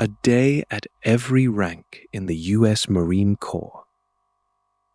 A day at every rank in the U.S. Marine Corps.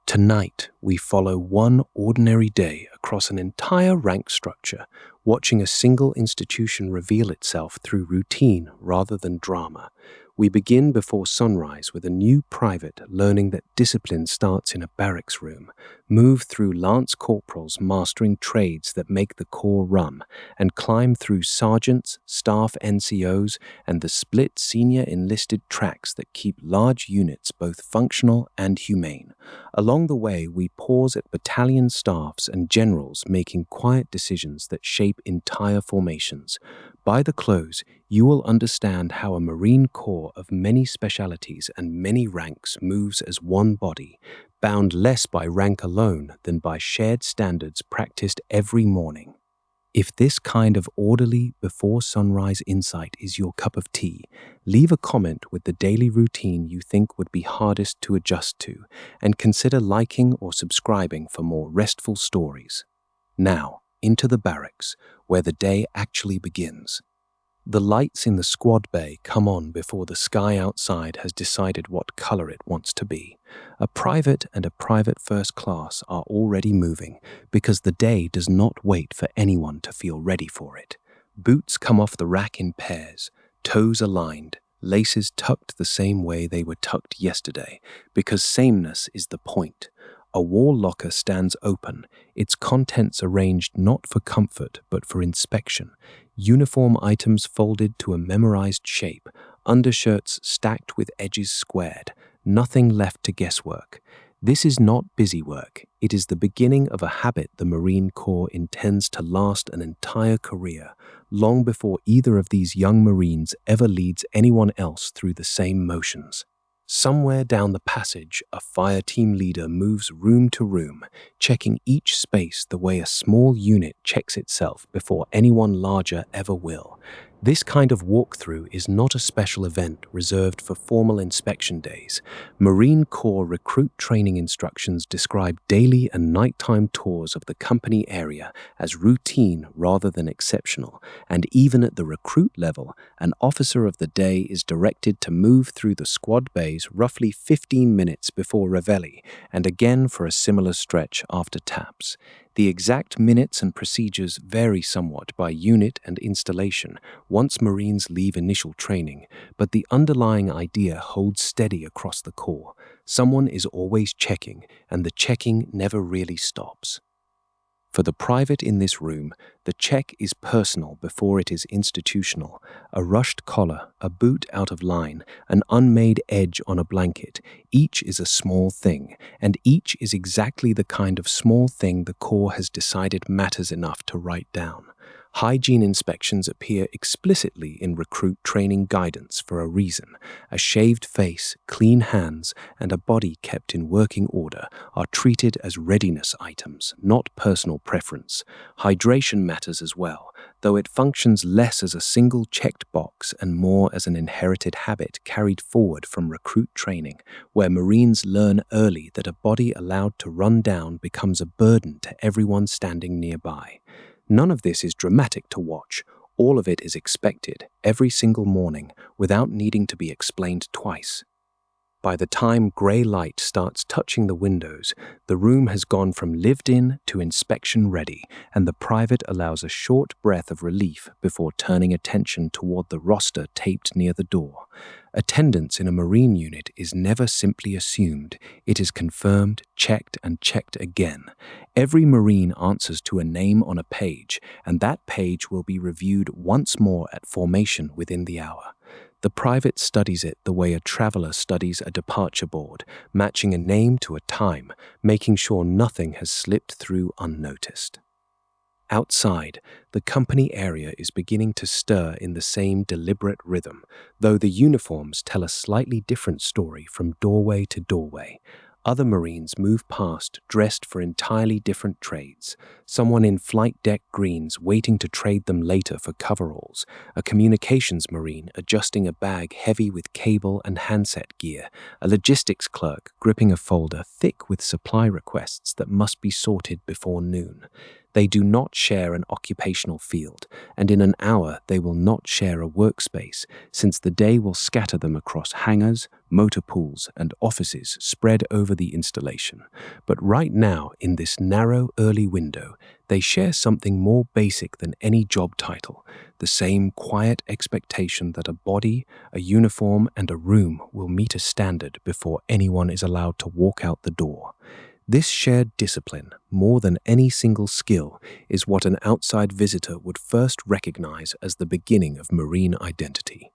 Tonight, we follow one ordinary day across an entire rank structure, watching a single institution reveal itself through routine rather than drama. We begin before sunrise with a new private learning that discipline starts in a barracks room, move through lance corporals mastering trades that make the Corps run, and climb through sergeants, staff NCOs, and the split senior enlisted tracks that keep large units both functional and humane. Along the way, we pause at battalion staffs and generals making quiet decisions that shape entire formations. By the close, you will understand how a Marine Corps of many specialities and many ranks moves as one body, bound less by rank alone than by shared standards practiced every morning. If this kind of orderly, before sunrise insight is your cup of tea, leave a comment with the daily routine you think would be hardest to adjust to, and consider liking or subscribing for more restful stories. Now, into the barracks, where the day actually begins. The lights in the squad bay come on before the sky outside has decided what color it wants to be. A private and a private first class are already moving because the day does not wait for anyone to feel ready for it. Boots come off the rack in pairs, toes aligned, laces tucked the same way they were tucked yesterday, because sameness is the point. A wall locker stands open, its contents arranged not for comfort but for inspection. Uniform items folded to a memorized shape, undershirts stacked with edges squared, nothing left to guesswork. This is not busy work. It is the beginning of a habit the Marine Corps intends to last an entire career, long before either of these young Marines ever leads anyone else through the same motions. Somewhere down the passage, a fire team leader moves room to room, checking each space the way a small unit checks itself before anyone larger ever will. This kind of walkthrough is not a special event reserved for formal inspection days. Marine Corps recruit training instructions describe daily and nighttime tours of the company area as routine rather than exceptional, and even at the recruit level, an officer of the day is directed to move through the squad bays roughly 15 minutes before reveille, and again for a similar stretch after taps. The exact minutes and procedures vary somewhat by unit and installation once Marines leave initial training, but the underlying idea holds steady across the Corps. Someone is always checking, and the checking never really stops. For the private in this room, the check is personal before it is institutional. A rushed collar, a boot out of line, an unmade edge on a blanket, each is a small thing, and each is exactly the kind of small thing the Corps has decided matters enough to write down. Hygiene inspections appear explicitly in recruit training guidance for a reason. A shaved face, clean hands, and a body kept in working order are treated as readiness items, not personal preference. Hydration matters as well, though it functions less as a single checked box and more as an inherited habit carried forward from recruit training, where Marines learn early that a body allowed to run down becomes a burden to everyone standing nearby. None of this is dramatic to watch. All of it is expected, every single morning, without needing to be explained twice. By the time grey light starts touching the windows, the room has gone from lived in to inspection ready, and the private allows a short breath of relief before turning attention toward the roster taped near the door. Attendance in a Marine unit is never simply assumed. It is confirmed, checked, and checked again. Every Marine answers to a name on a page, and that page will be reviewed once more at formation within the hour. The private studies it the way a traveler studies a departure board, matching a name to a time, making sure nothing has slipped through unnoticed. Outside, the company area is beginning to stir in the same deliberate rhythm, though the uniforms tell a slightly different story from doorway to doorway. Other Marines move past, dressed for entirely different trades. Someone in flight deck greens waiting to trade them later for coveralls. A communications Marine adjusting a bag heavy with cable and handset gear. A logistics clerk gripping a folder thick with supply requests that must be sorted before noon. They do not share an occupational field, and in an hour they will not share a workspace, since the day will scatter them across hangars, motor pools, and offices spread over the installation. But right now, in this narrow early window, they share something more basic than any job title, the same quiet expectation that a body, a uniform, and a room will meet a standard before anyone is allowed to walk out the door. This shared discipline, more than any single skill, is what an outside visitor would first recognize as the beginning of Marine identity.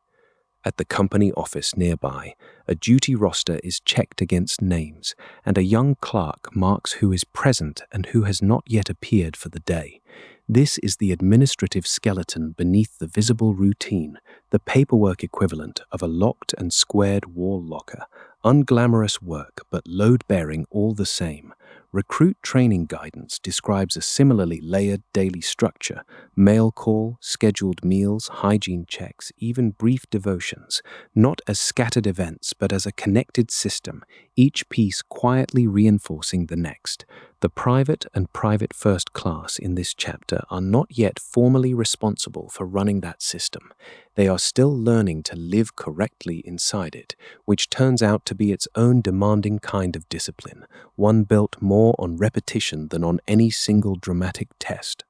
At the company office nearby, a duty roster is checked against names, and a young clerk marks who is present and who has not yet appeared for the day. This is the administrative skeleton beneath the visible routine, the paperwork equivalent of a locked and squared wall locker. Unglamorous work, but load-bearing all the same. Recruit training guidance describes a similarly layered daily structure: mail call, scheduled meals, hygiene checks, even brief devotions, not as scattered events but as a connected system, each piece quietly reinforcing the next. The private and private first class in this chapter are not yet formally responsible for running that system. They are still learning to live correctly inside it, which turns out to be its own demanding kind of discipline, one built more on repetition than on any single dramatic test.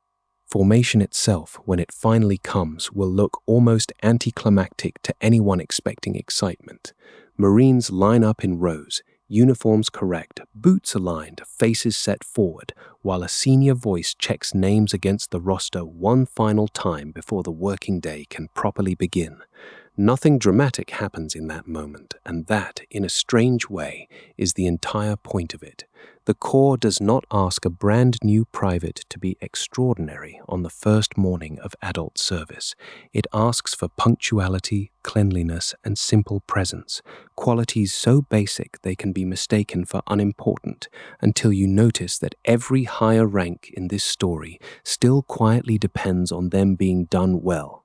Formation itself, when it finally comes, will look almost anticlimactic to anyone expecting excitement. Marines line up in rows, uniforms correct, boots aligned, faces set forward, while a senior voice checks names against the roster one final time before the working day can properly begin. Nothing dramatic happens in that moment, and that, in a strange way, is the entire point of it. The Corps does not ask a brand new private to be extraordinary on the first morning of adult service. It asks for punctuality, cleanliness, and simple presence, qualities so basic they can be mistaken for unimportant, until you notice that every higher rank in this story still quietly depends on them being done well.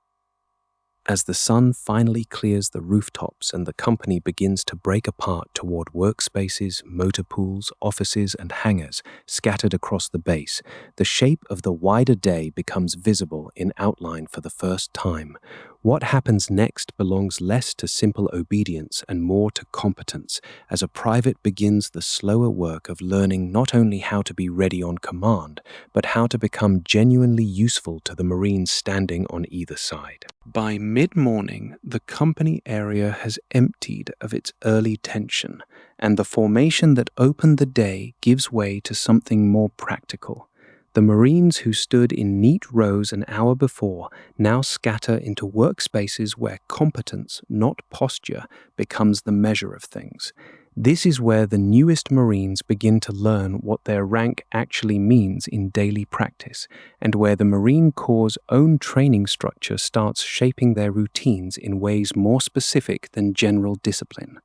As the sun finally clears the rooftops and the company begins to break apart toward workspaces, motor pools, offices, and hangars scattered across the base, the shape of the wider day becomes visible in outline for the first time. What happens next belongs less to simple obedience and more to competence, as a private begins the slower work of learning not only how to be ready on command, but how to become genuinely useful to the Marines standing on either side. By mid-morning, the company area has emptied of its early tension, and the formation that opened the day gives way to something more practical. The Marines who stood in neat rows an hour before now scatter into workspaces where competence, not posture, becomes the measure of things. This is where the newest Marines begin to learn what their rank actually means in daily practice, and where the Marine Corps' own training structure starts shaping their routines in ways more specific than general discipline.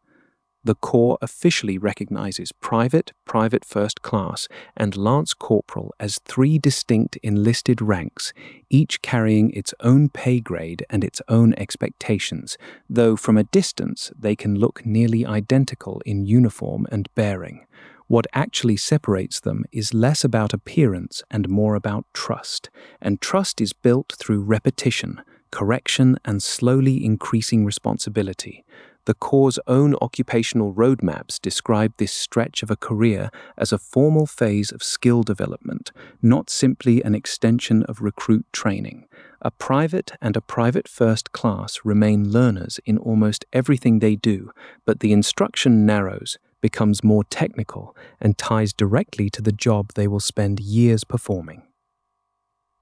The Corps officially recognizes Private, Private First Class, and Lance Corporal as three distinct enlisted ranks, each carrying its own pay grade and its own expectations, though from a distance they can look nearly identical in uniform and bearing. What actually separates them is less about appearance and more about trust, and trust is built through repetition, correction, and slowly increasing responsibility. The Corps' own occupational roadmaps describe this stretch of a career as a formal phase of skill development, not simply an extension of recruit training. A private and a private first class remain learners in almost everything they do, but the instruction narrows, becomes more technical, and ties directly to the job they will spend years performing.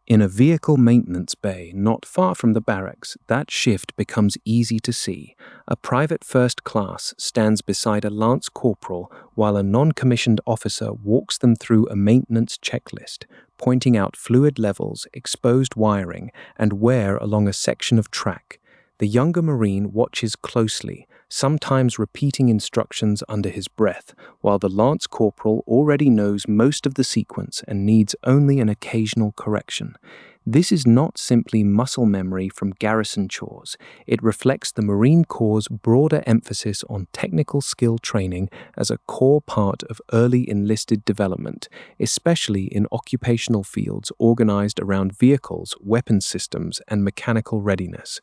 In a vehicle maintenance bay not far from the barracks, that shift becomes easy to see. A private first class stands beside a lance corporal while a non-commissioned officer walks them through a maintenance checklist, pointing out fluid levels, exposed wiring, and wear along a section of track. The younger Marine watches closely, sometimes repeating instructions under his breath, while the lance corporal already knows most of the sequence and needs only an occasional correction. This is not simply muscle memory from garrison chores. It reflects the Marine Corps' broader emphasis on technical skill training as a core part of early enlisted development, especially in occupational fields organized around vehicles, weapons systems, and mechanical readiness.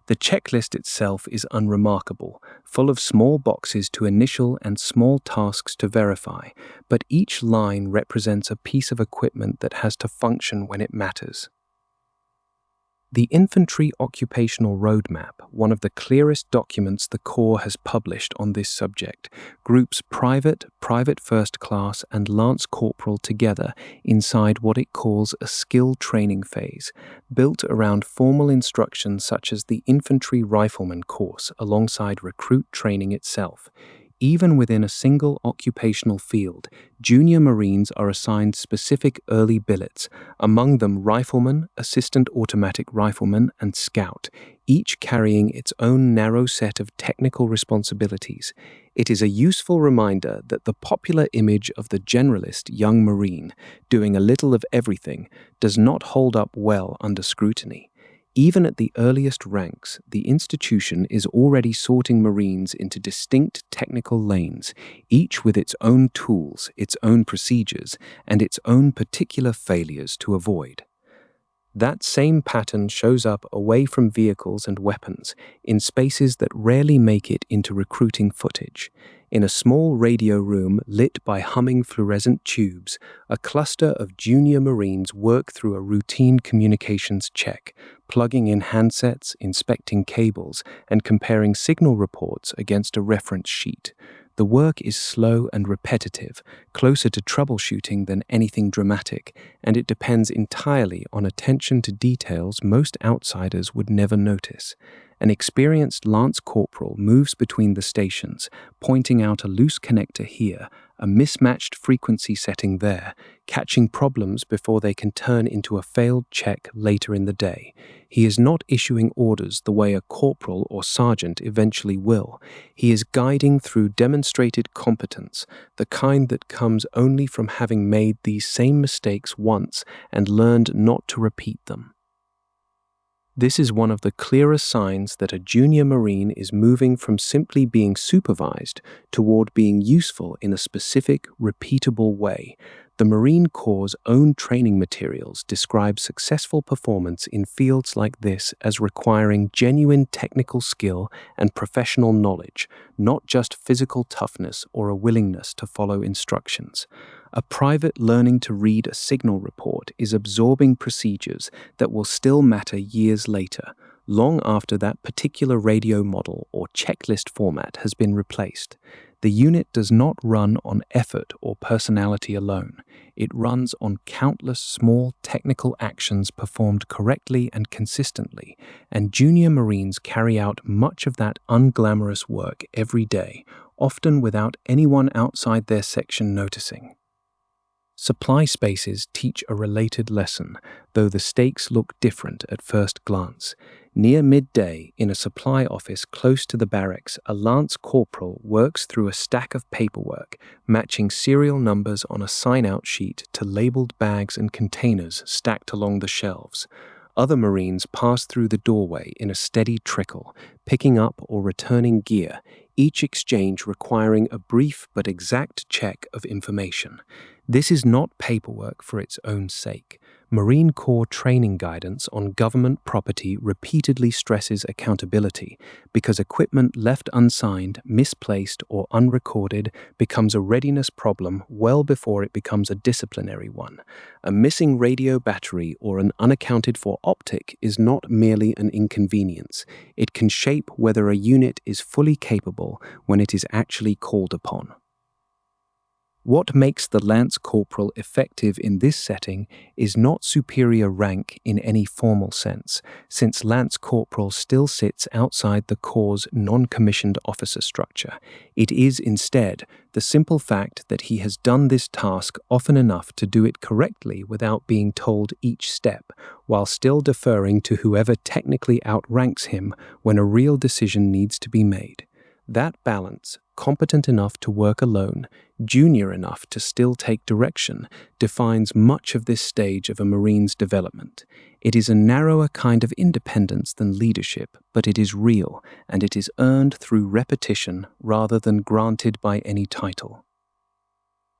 The checklist itself is unremarkable, full of small boxes to initial and small tasks to verify, but each line represents a piece of equipment that has to function when it matters. The Infantry Occupational Roadmap, one of the clearest documents the Corps has published on this subject, groups private, private first class, and lance corporal together inside what it calls a skill training phase, built around formal instruction such as the Infantry Rifleman course alongside recruit training itself. Even within a single occupational field, junior Marines are assigned specific early billets, among them Rifleman, Assistant Automatic Rifleman, and Scout, each carrying its own narrow set of technical responsibilities. It is a useful reminder that the popular image of the generalist young Marine, doing a little of everything, does not hold up well under scrutiny. Even at the earliest ranks, the institution is already sorting Marines into distinct technical lanes, each with its own tools, its own procedures, and its own particular failures to avoid. That same pattern shows up away from vehicles and weapons, in spaces that rarely make it into recruiting footage. In a small radio room lit by humming fluorescent tubes, a cluster of junior Marines work through a routine communications check, plugging in handsets, inspecting cables, and comparing signal reports against a reference sheet. The work is slow and repetitive, closer to troubleshooting than anything dramatic, and it depends entirely on attention to details most outsiders would never notice. An experienced lance corporal moves between the stations, pointing out a loose connector here, a mismatched frequency setting there, catching problems before they can turn into a failed check later in the day. He is not issuing orders the way a corporal or sergeant eventually will. He is guiding through demonstrated competence, the kind that comes only from having made these same mistakes once and learned not to repeat them. This is one of the clearest signs that a junior Marine is moving from simply being supervised toward being useful in a specific, repeatable way. The Marine Corps' own training materials describe successful performance in fields like this as requiring genuine technical skill and professional knowledge, not just physical toughness or a willingness to follow instructions. A private learning to read a signal report is absorbing procedures that will still matter years later, long after that particular radio model or checklist format has been replaced. The unit does not run on effort or personality alone. It runs on countless small technical actions performed correctly and consistently, and junior Marines carry out much of that unglamorous work every day, often without anyone outside their section noticing. Supply spaces teach a related lesson, though the stakes look different at first glance. Near midday, in a supply office close to the barracks, a lance corporal works through a stack of paperwork, matching serial numbers on a sign-out sheet to labeled bags and containers stacked along the shelves. Other Marines pass through the doorway in a steady trickle, picking up or returning gear, each exchange requiring a brief but exact check of information. This is not paperwork for its own sake. Marine Corps training guidance on government property repeatedly stresses accountability because equipment left unsigned, misplaced, or unrecorded becomes a readiness problem well before it becomes a disciplinary one. A missing radio battery or an unaccounted for optic is not merely an inconvenience. It can shape whether a unit is fully capable when it is actually called upon. What makes the Lance Corporal effective in this setting is not superior rank in any formal sense, since Lance Corporal still sits outside the Corps' non-commissioned officer structure. It is instead the simple fact that he has done this task often enough to do it correctly without being told each step, while still deferring to whoever technically outranks him when a real decision needs to be made. That balance, competent enough to work alone, junior enough to still take direction, defines much of this stage of a Marine's development. It is a narrower kind of independence than leadership, but it is real, and it is earned through repetition rather than granted by any title.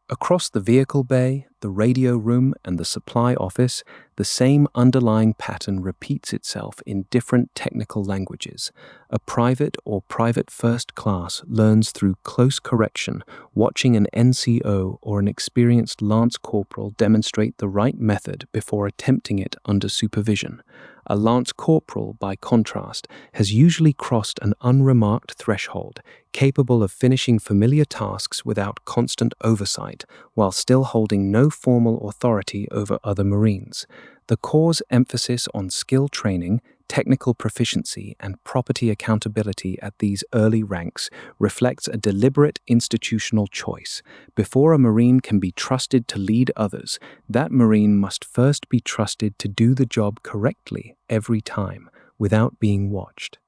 Across the vehicle bay, the radio room, and the supply office, the same underlying pattern repeats itself in different technical languages. A private or private first class learns through close correction, watching an NCO or an experienced lance corporal demonstrate the right method before attempting it under supervision. A lance corporal, by contrast, has usually crossed an unremarked threshold, capable of finishing familiar tasks without constant oversight, while still holding no formal authority over other Marines. The Corps' emphasis on skill training, technical proficiency, and property accountability at these early ranks reflects a deliberate institutional choice. Before a Marine can be trusted to lead others, that Marine must first be trusted to do the job correctly every time, without being watched.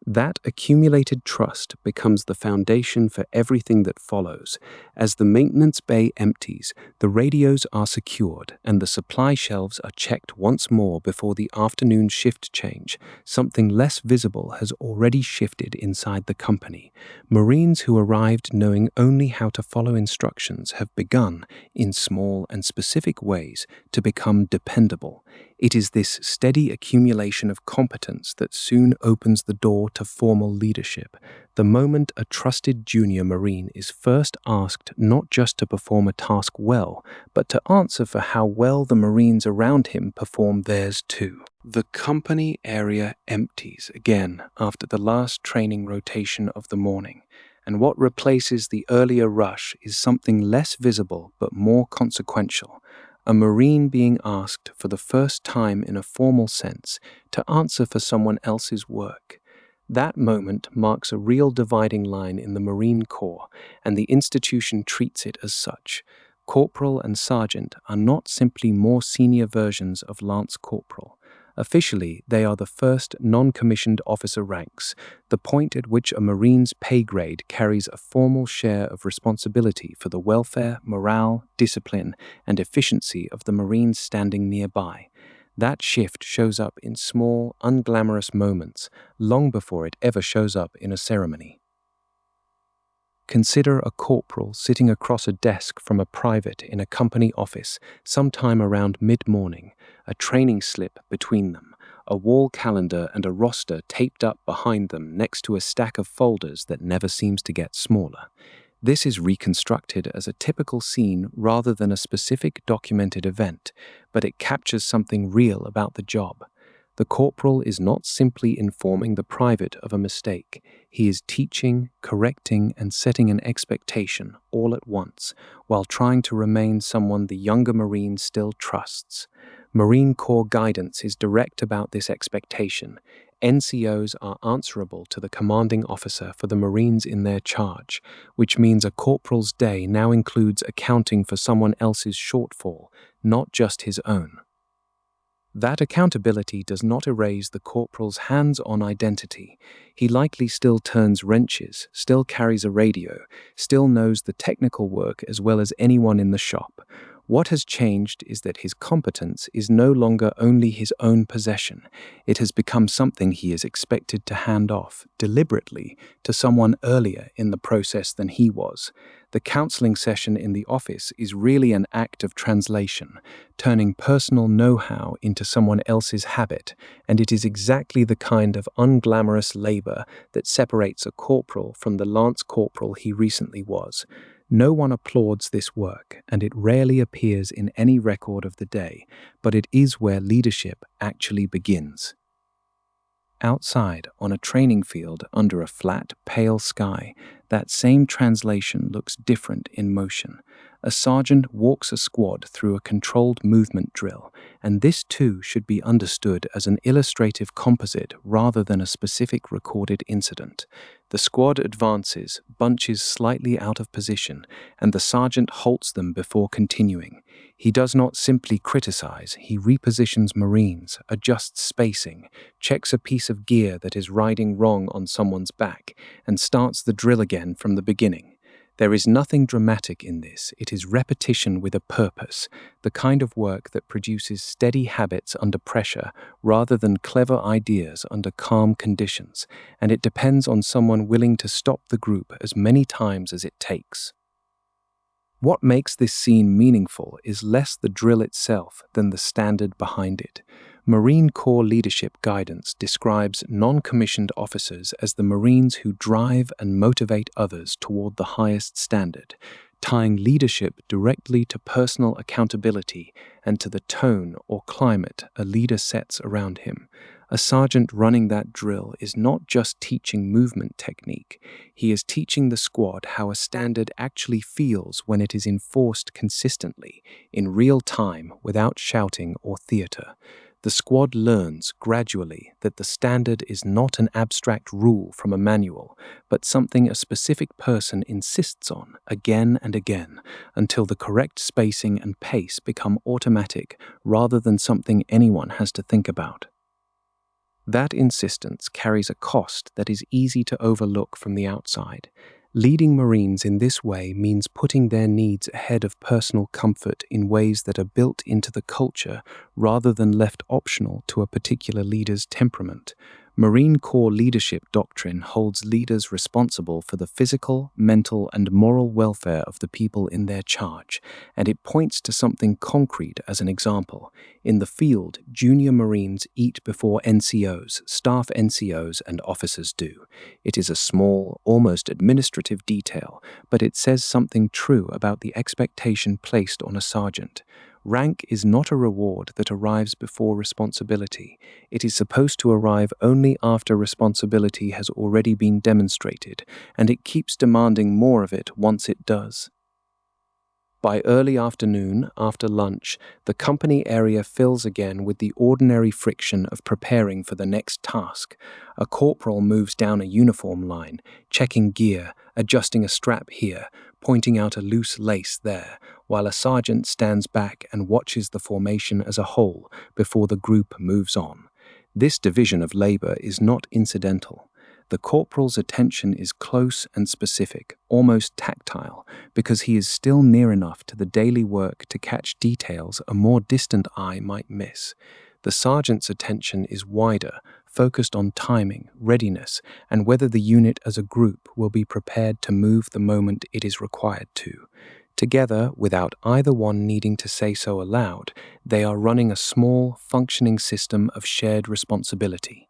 That accumulated trust becomes the foundation for everything that follows. As the maintenance bay empties, the radios are secured and the supply shelves are checked once more before the afternoon shift change. Something less visible has already shifted inside the company. Marines who arrived knowing only how to follow instructions have begun, in small and specific ways, to become dependable. It is this steady accumulation of competence that soon opens the door to formal leadership. The moment a trusted junior Marine is first asked not just to perform a task well, but to answer for how well the Marines around him perform theirs too. The company area empties again after the last training rotation of the morning, and what replaces the earlier rush is something less visible but more consequential. A Marine being asked for the first time in a formal sense to answer for someone else's work. That moment marks a real dividing line in the Marine Corps, and the institution treats it as such. Corporal and Sergeant are not simply more senior versions of Lance Corporal. Officially, they are the first non-commissioned officer ranks, the point at which a Marine's pay grade carries a formal share of responsibility for the welfare, morale, discipline, and efficiency of the Marines standing nearby. That shift shows up in small, unglamorous moments, long before it ever shows up in a ceremony. Consider a corporal sitting across a desk from a private in a company office sometime around mid-morning, a training slip between them, a wall calendar and a roster taped up behind them next to a stack of folders that never seems to get smaller. This is reconstructed as a typical scene rather than a specific documented event, but it captures something real about the job. The corporal is not simply informing the private of a mistake. He is teaching, correcting, and setting an expectation all at once, while trying to remain someone the younger Marine still trusts. Marine Corps guidance is direct about this expectation. NCOs are answerable to the commanding officer for the Marines in their charge, which means a corporal's day now includes accounting for someone else's shortfall, not just his own. That accountability does not erase the corporal's hands-on identity. He likely still turns wrenches, still carries a radio, still knows the technical work as well as anyone in the shop. What has changed is that his competence is no longer only his own possession. It has become something he is expected to hand off, deliberately, to someone earlier in the process than he was. The counseling session in the office is really an act of translation, turning personal know-how into someone else's habit, and it is exactly the kind of unglamorous labor that separates a corporal from the lance corporal he recently was. No one applauds this work, and it rarely appears in any record of the day, but it is where leadership actually begins. Outside, on a training field under a flat, pale sky, that same translation looks different in motion. a sergeant walks a squad through a controlled movement drill, and this too should be understood as an illustrative composite rather than a specific recorded incident. The squad advances, bunches slightly out of position, and the sergeant halts them before continuing. He does not simply criticize, he repositions Marines, adjusts spacing, checks a piece of gear that is riding wrong on someone's back, and starts the drill again from the beginning. There is nothing dramatic in this. It is repetition with a purpose, the kind of work that produces steady habits under pressure rather than clever ideas under calm conditions, and it depends on someone willing to stop the group as many times as it takes. What makes this scene meaningful is less the drill itself than the standard behind it. Marine Corps leadership guidance describes non-commissioned officers as the Marines who drive and motivate others toward the highest standard, tying leadership directly to personal accountability and to the tone or climate a leader sets around him. A sergeant running that drill is not just teaching movement technique, he is teaching the squad how a standard actually feels when it is enforced consistently, in real time, without shouting or theater. The squad learns gradually that the standard is not an abstract rule from a manual, but something a specific person insists on again and again until the correct spacing and pace become automatic rather than something anyone has to think about. That insistence carries a cost that is easy to overlook from the outside. Leading Marines in this way means putting their needs ahead of personal comfort in ways that are built into the culture rather than left optional to a particular leader's temperament. Marine Corps leadership doctrine holds leaders responsible for the physical, mental, and moral welfare of the people in their charge, and it points to something concrete as an example. In the field, junior Marines eat before NCOs, staff NCOs, and officers do. It is a small, almost administrative detail, but it says something true about the expectation placed on a sergeant. Rank is not a reward that arrives before responsibility. It is supposed to arrive only after responsibility has already been demonstrated, and it keeps demanding more of it once it does. By early afternoon, after lunch, the company area fills again with the ordinary friction of preparing for the next task. A corporal moves down a uniform line, checking gear, adjusting a strap here, pointing out a loose lace there, while a sergeant stands back and watches the formation as a whole before the group moves on. This division of labor is not incidental. The corporal's attention is close and specific, almost tactile, because he is still near enough to the daily work to catch details a more distant eye might miss. The sergeant's attention is wider, focused on timing, readiness, and whether the unit as a group will be prepared to move the moment it is required to. Together, without either one needing to say so aloud, they are running a small, functioning system of shared responsibility.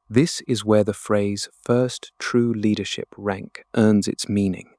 This is where the phrase first true leadership rank earns its meaning.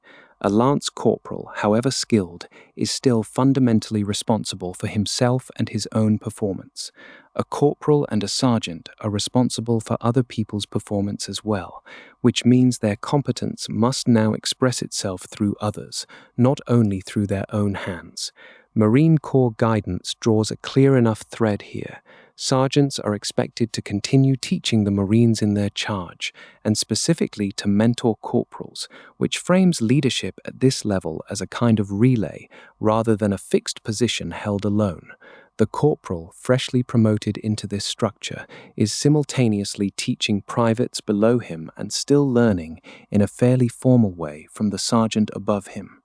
A lance corporal, however skilled, is still fundamentally responsible for himself and his own performance. A corporal and a sergeant are responsible for other people's performance as well, which means their competence must now express itself through others, not only through their own hands. Marine Corps guidance draws a clear enough thread here. Sergeants are expected to continue teaching the Marines in their charge, and specifically to mentor corporals, which frames leadership at this level as a kind of relay rather than a fixed position held alone. The corporal, freshly promoted into this structure, is simultaneously teaching privates below him and still learning, in a fairly formal way, from the sergeant above him.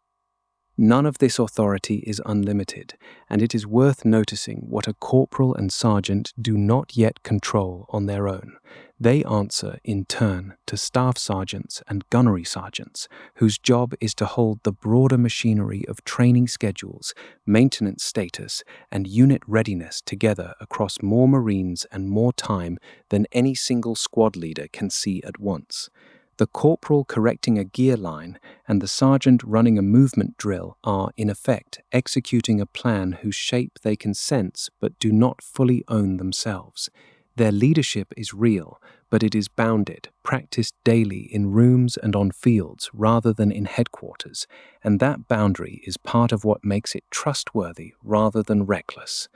None of this authority is unlimited, and it is worth noticing what a corporal and sergeant do not yet control on their own. They answer, in turn, to staff sergeants and gunnery sergeants, whose job is to hold the broader machinery of training schedules, maintenance status, and unit readiness together across more Marines and more time than any single squad leader can see at once. The corporal correcting a gear line and the sergeant running a movement drill are, in effect, executing a plan whose shape they can sense but do not fully own themselves. Their leadership is real, but it is bounded, practiced daily in rooms and on fields rather than in headquarters, and that boundary is part of what makes it trustworthy rather than reckless.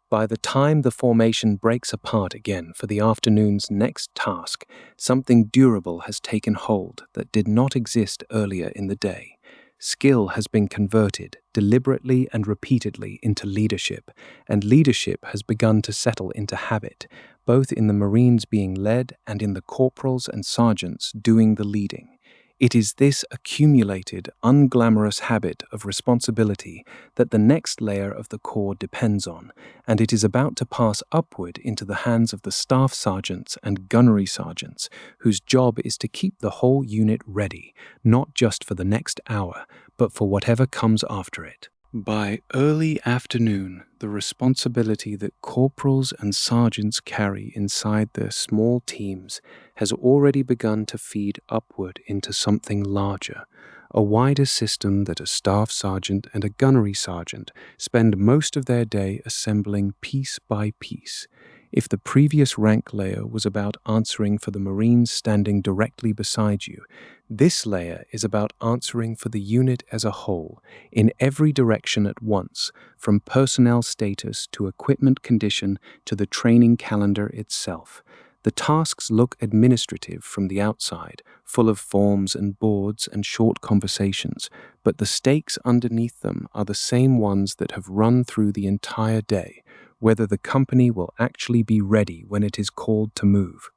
By the time the formation breaks apart again for the afternoon's next task, something durable has taken hold that did not exist earlier in the day. Skill has been converted deliberately and repeatedly into leadership, and leadership has begun to settle into habit, both in the Marines being led and in the corporals and sergeants doing the leading. It is this accumulated, unglamorous habit of responsibility that the next layer of the Corps depends on, and it is about to pass upward into the hands of the staff sergeants and gunnery sergeants, whose job is to keep the whole unit ready, not just for the next hour, but for whatever comes after it. By early afternoon, the responsibility that corporals and sergeants carry inside their small teams has already begun to feed upward into something larger, a wider system that a staff sergeant and a gunnery sergeant spend most of their day assembling piece by piece. If the previous rank layer was about answering for the Marines standing directly beside you, this layer is about answering for the unit as a whole, in every direction at once, from personnel status to equipment condition to the training calendar itself. The tasks look administrative from the outside, full of forms and boards and short conversations, but the stakes underneath them are the same ones that have run through the entire day, whether the company will actually be ready when it is called to move.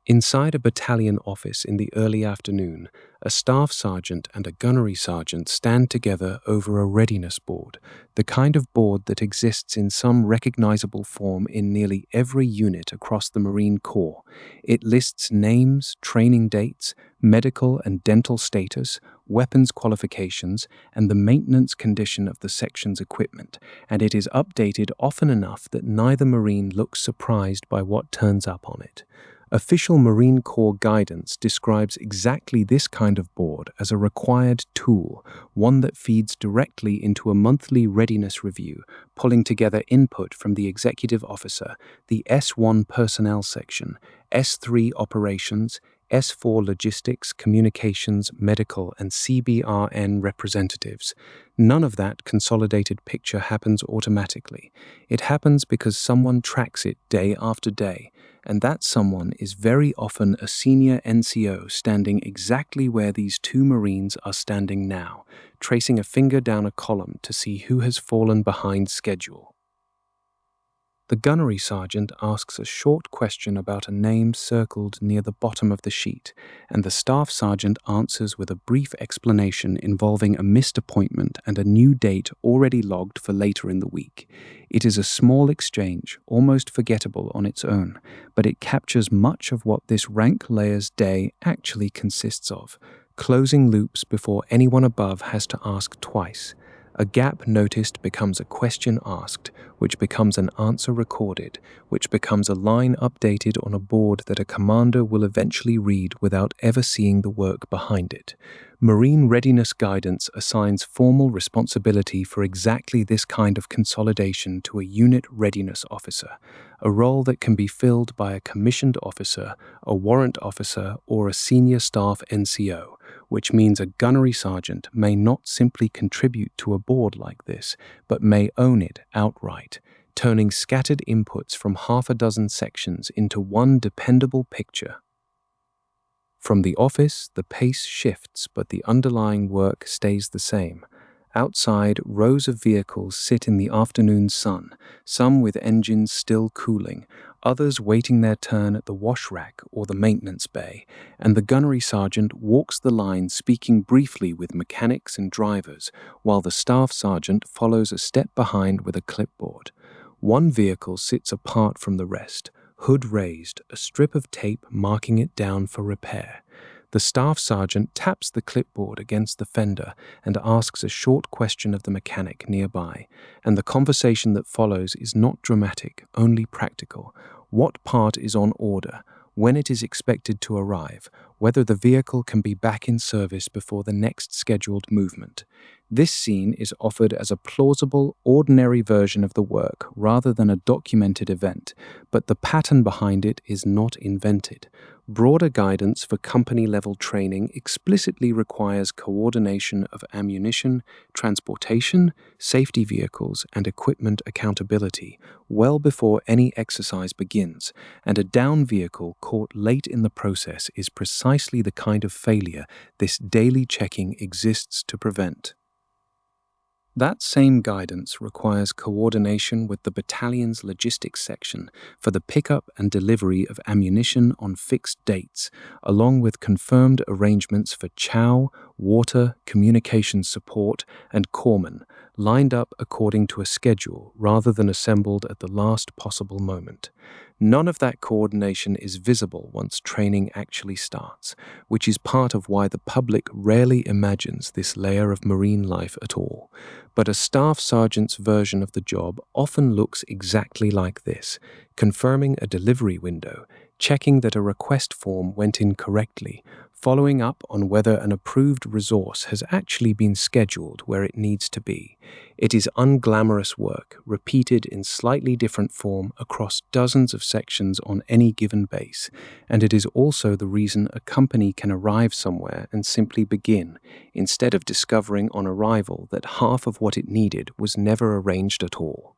Inside a battalion office in the early afternoon, a staff sergeant and a gunnery sergeant stand together over a readiness board, the kind of board that exists in some recognizable form in nearly every unit across the Marine Corps. It lists names, training dates, medical and dental status, weapons qualifications, and the maintenance condition of the section's equipment, and it is updated often enough that neither Marine looks surprised by what turns up on it. Official Marine Corps guidance describes exactly this kind of board as a required tool, one that feeds directly into a monthly readiness review, pulling together input from the executive officer, the S1 personnel section, S3 operations, S4 logistics, communications, medical, and CBRN representatives. None of that consolidated picture happens automatically. It happens because someone tracks it day after day, and that someone is very often a senior NCO standing exactly where these two Marines are standing now, tracing a finger down a column to see who has fallen behind schedule. The gunnery sergeant asks a short question about a name circled near the bottom of the sheet, and the staff sergeant answers with a brief explanation involving a missed appointment and a new date already logged for later in the week. It is a small exchange, almost forgettable on its own, but it captures much of what this rank layer's day actually consists of, closing loops before anyone above has to ask twice. A gap noticed becomes a question asked, which becomes an answer recorded, which becomes a line updated on a board that a commander will eventually read without ever seeing the work behind it. Marine readiness guidance assigns formal responsibility for exactly this kind of consolidation to a unit readiness officer, a role that can be filled by a commissioned officer, a warrant officer, or a senior staff NCO, which means a gunnery sergeant may not simply contribute to a board like this, but may own it outright, turning scattered inputs from half a dozen sections into one dependable picture. From the office, the pace shifts, but the underlying work stays the same. Outside, rows of vehicles sit in the afternoon sun, some with engines still cooling, others waiting their turn at the wash rack or the maintenance bay, and the gunnery sergeant walks the line speaking briefly with mechanics and drivers, while the staff sergeant follows a step behind with a clipboard. One vehicle sits apart from the rest, hood raised, a strip of tape marking it down for repair. The staff sergeant taps the clipboard against the fender and asks a short question of the mechanic nearby, and the conversation that follows is not dramatic, only practical. What part is on order? when it is expected to arrive, whether the vehicle can be back in service before the next scheduled movement. This scene is offered as a plausible, ordinary version of the work rather than a documented event, but the pattern behind it is not invented. Broader guidance for company-level training explicitly requires coordination of ammunition, transportation, safety vehicles, and equipment accountability well before any exercise begins, and a down vehicle caught late in the process is precisely the kind of failure this daily checking exists to prevent. That same guidance requires coordination with the battalion's logistics section for the pickup and delivery of ammunition on fixed dates, along with confirmed arrangements for chow, water, communications support, and corpsmen, lined up according to a schedule rather than assembled at the last possible moment. None of that coordination is visible once training actually starts, which is part of why the public rarely imagines this layer of Marine life at all. But a staff sergeant's version of the job often looks exactly like this: confirming a delivery window, checking that a request form went in correctly, following up on whether an approved resource has actually been scheduled where it needs to be. It is unglamorous work, repeated in slightly different form across dozens of sections on any given base, and it is also the reason a company can arrive somewhere and simply begin, instead of discovering on arrival that half of what it needed was never arranged at all.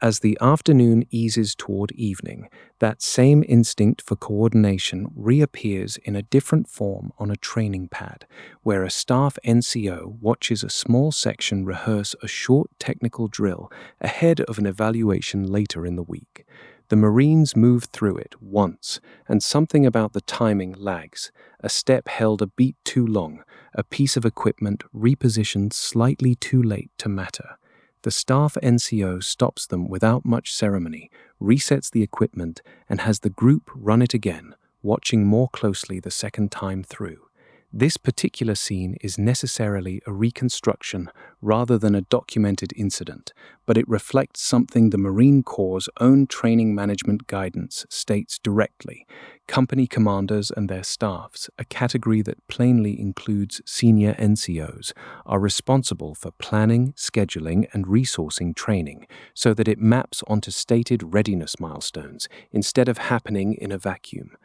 As the afternoon eases toward evening, that same instinct for coordination reappears in a different form on a training pad, where a staff NCO watches a small section rehearse a short technical drill ahead of an evaluation later in the week. The Marines move through it once, and something about the timing lags. A step held a beat too long, a piece of equipment repositioned slightly too late to matter. The staff NCO stops them without much ceremony, resets the equipment, and has the group run it again, watching more closely the second time through. This particular scene is necessarily a reconstruction rather than a documented incident, but it reflects something the Marine Corps' own training management guidance states directly. Company commanders and their staffs, a category that plainly includes senior NCOs, are responsible for planning, scheduling, and resourcing training so that it maps onto stated readiness milestones instead of happening in a vacuum.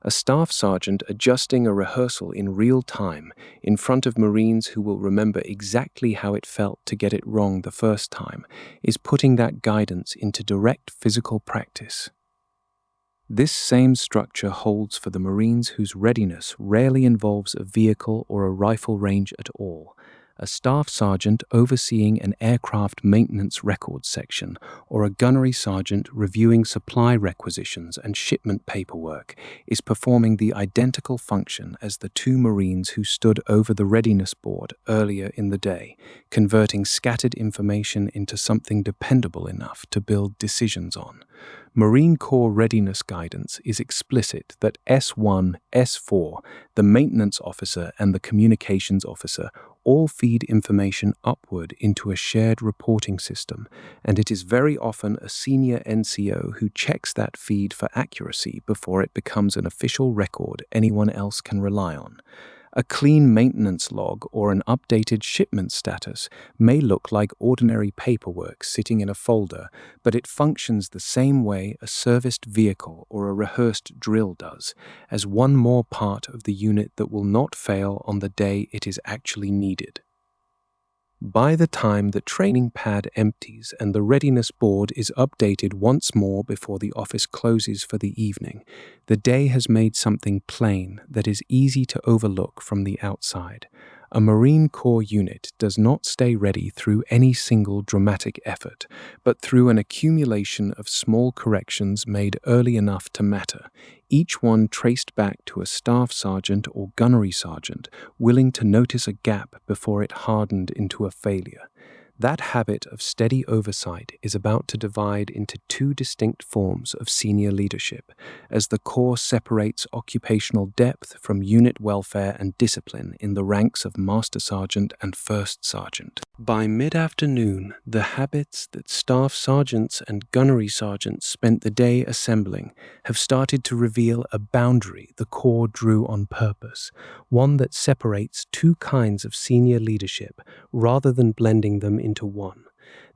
A staff sergeant adjusting a rehearsal in real time in front of Marines who will remember exactly how it felt to get it wrong the first time is putting that guidance into direct physical practice. This same structure holds for the Marines whose readiness rarely involves a vehicle or a rifle range at all. A staff sergeant overseeing an aircraft maintenance records section, or a gunnery sergeant reviewing supply requisitions and shipment paperwork, is performing the identical function as the two Marines who stood over the readiness board earlier in the day, converting scattered information into something dependable enough to build decisions on. Marine Corps readiness guidance is explicit that S1, S4, the maintenance officer and the communications officer all feed information upward into a shared reporting system, and it is very often a senior NCO who checks that feed for accuracy before it becomes an official record anyone else can rely on. A clean maintenance log or an updated shipment status may look like ordinary paperwork sitting in a folder, but it functions the same way a serviced vehicle or a rehearsed drill does, as one more part of the unit that will not fail on the day it is actually needed. By the time the training pad empties and the readiness board is updated once more before the office closes for the evening, the day has made something plain that is easy to overlook from the outside. A Marine Corps unit does not stay ready through any single dramatic effort, but through an accumulation of small corrections made early enough to matter, each one traced back to a staff sergeant or gunnery sergeant willing to notice a gap before it hardened into a failure. That habit of steady oversight is about to divide into two distinct forms of senior leadership, as the Corps separates occupational depth from unit welfare and discipline in the ranks of Master Sergeant and First Sergeant. By mid-afternoon, the habits that Staff Sergeants and Gunnery Sergeants spent the day assembling have started to reveal a boundary the Corps drew on purpose, one that separates two kinds of senior leadership rather than blending them into one.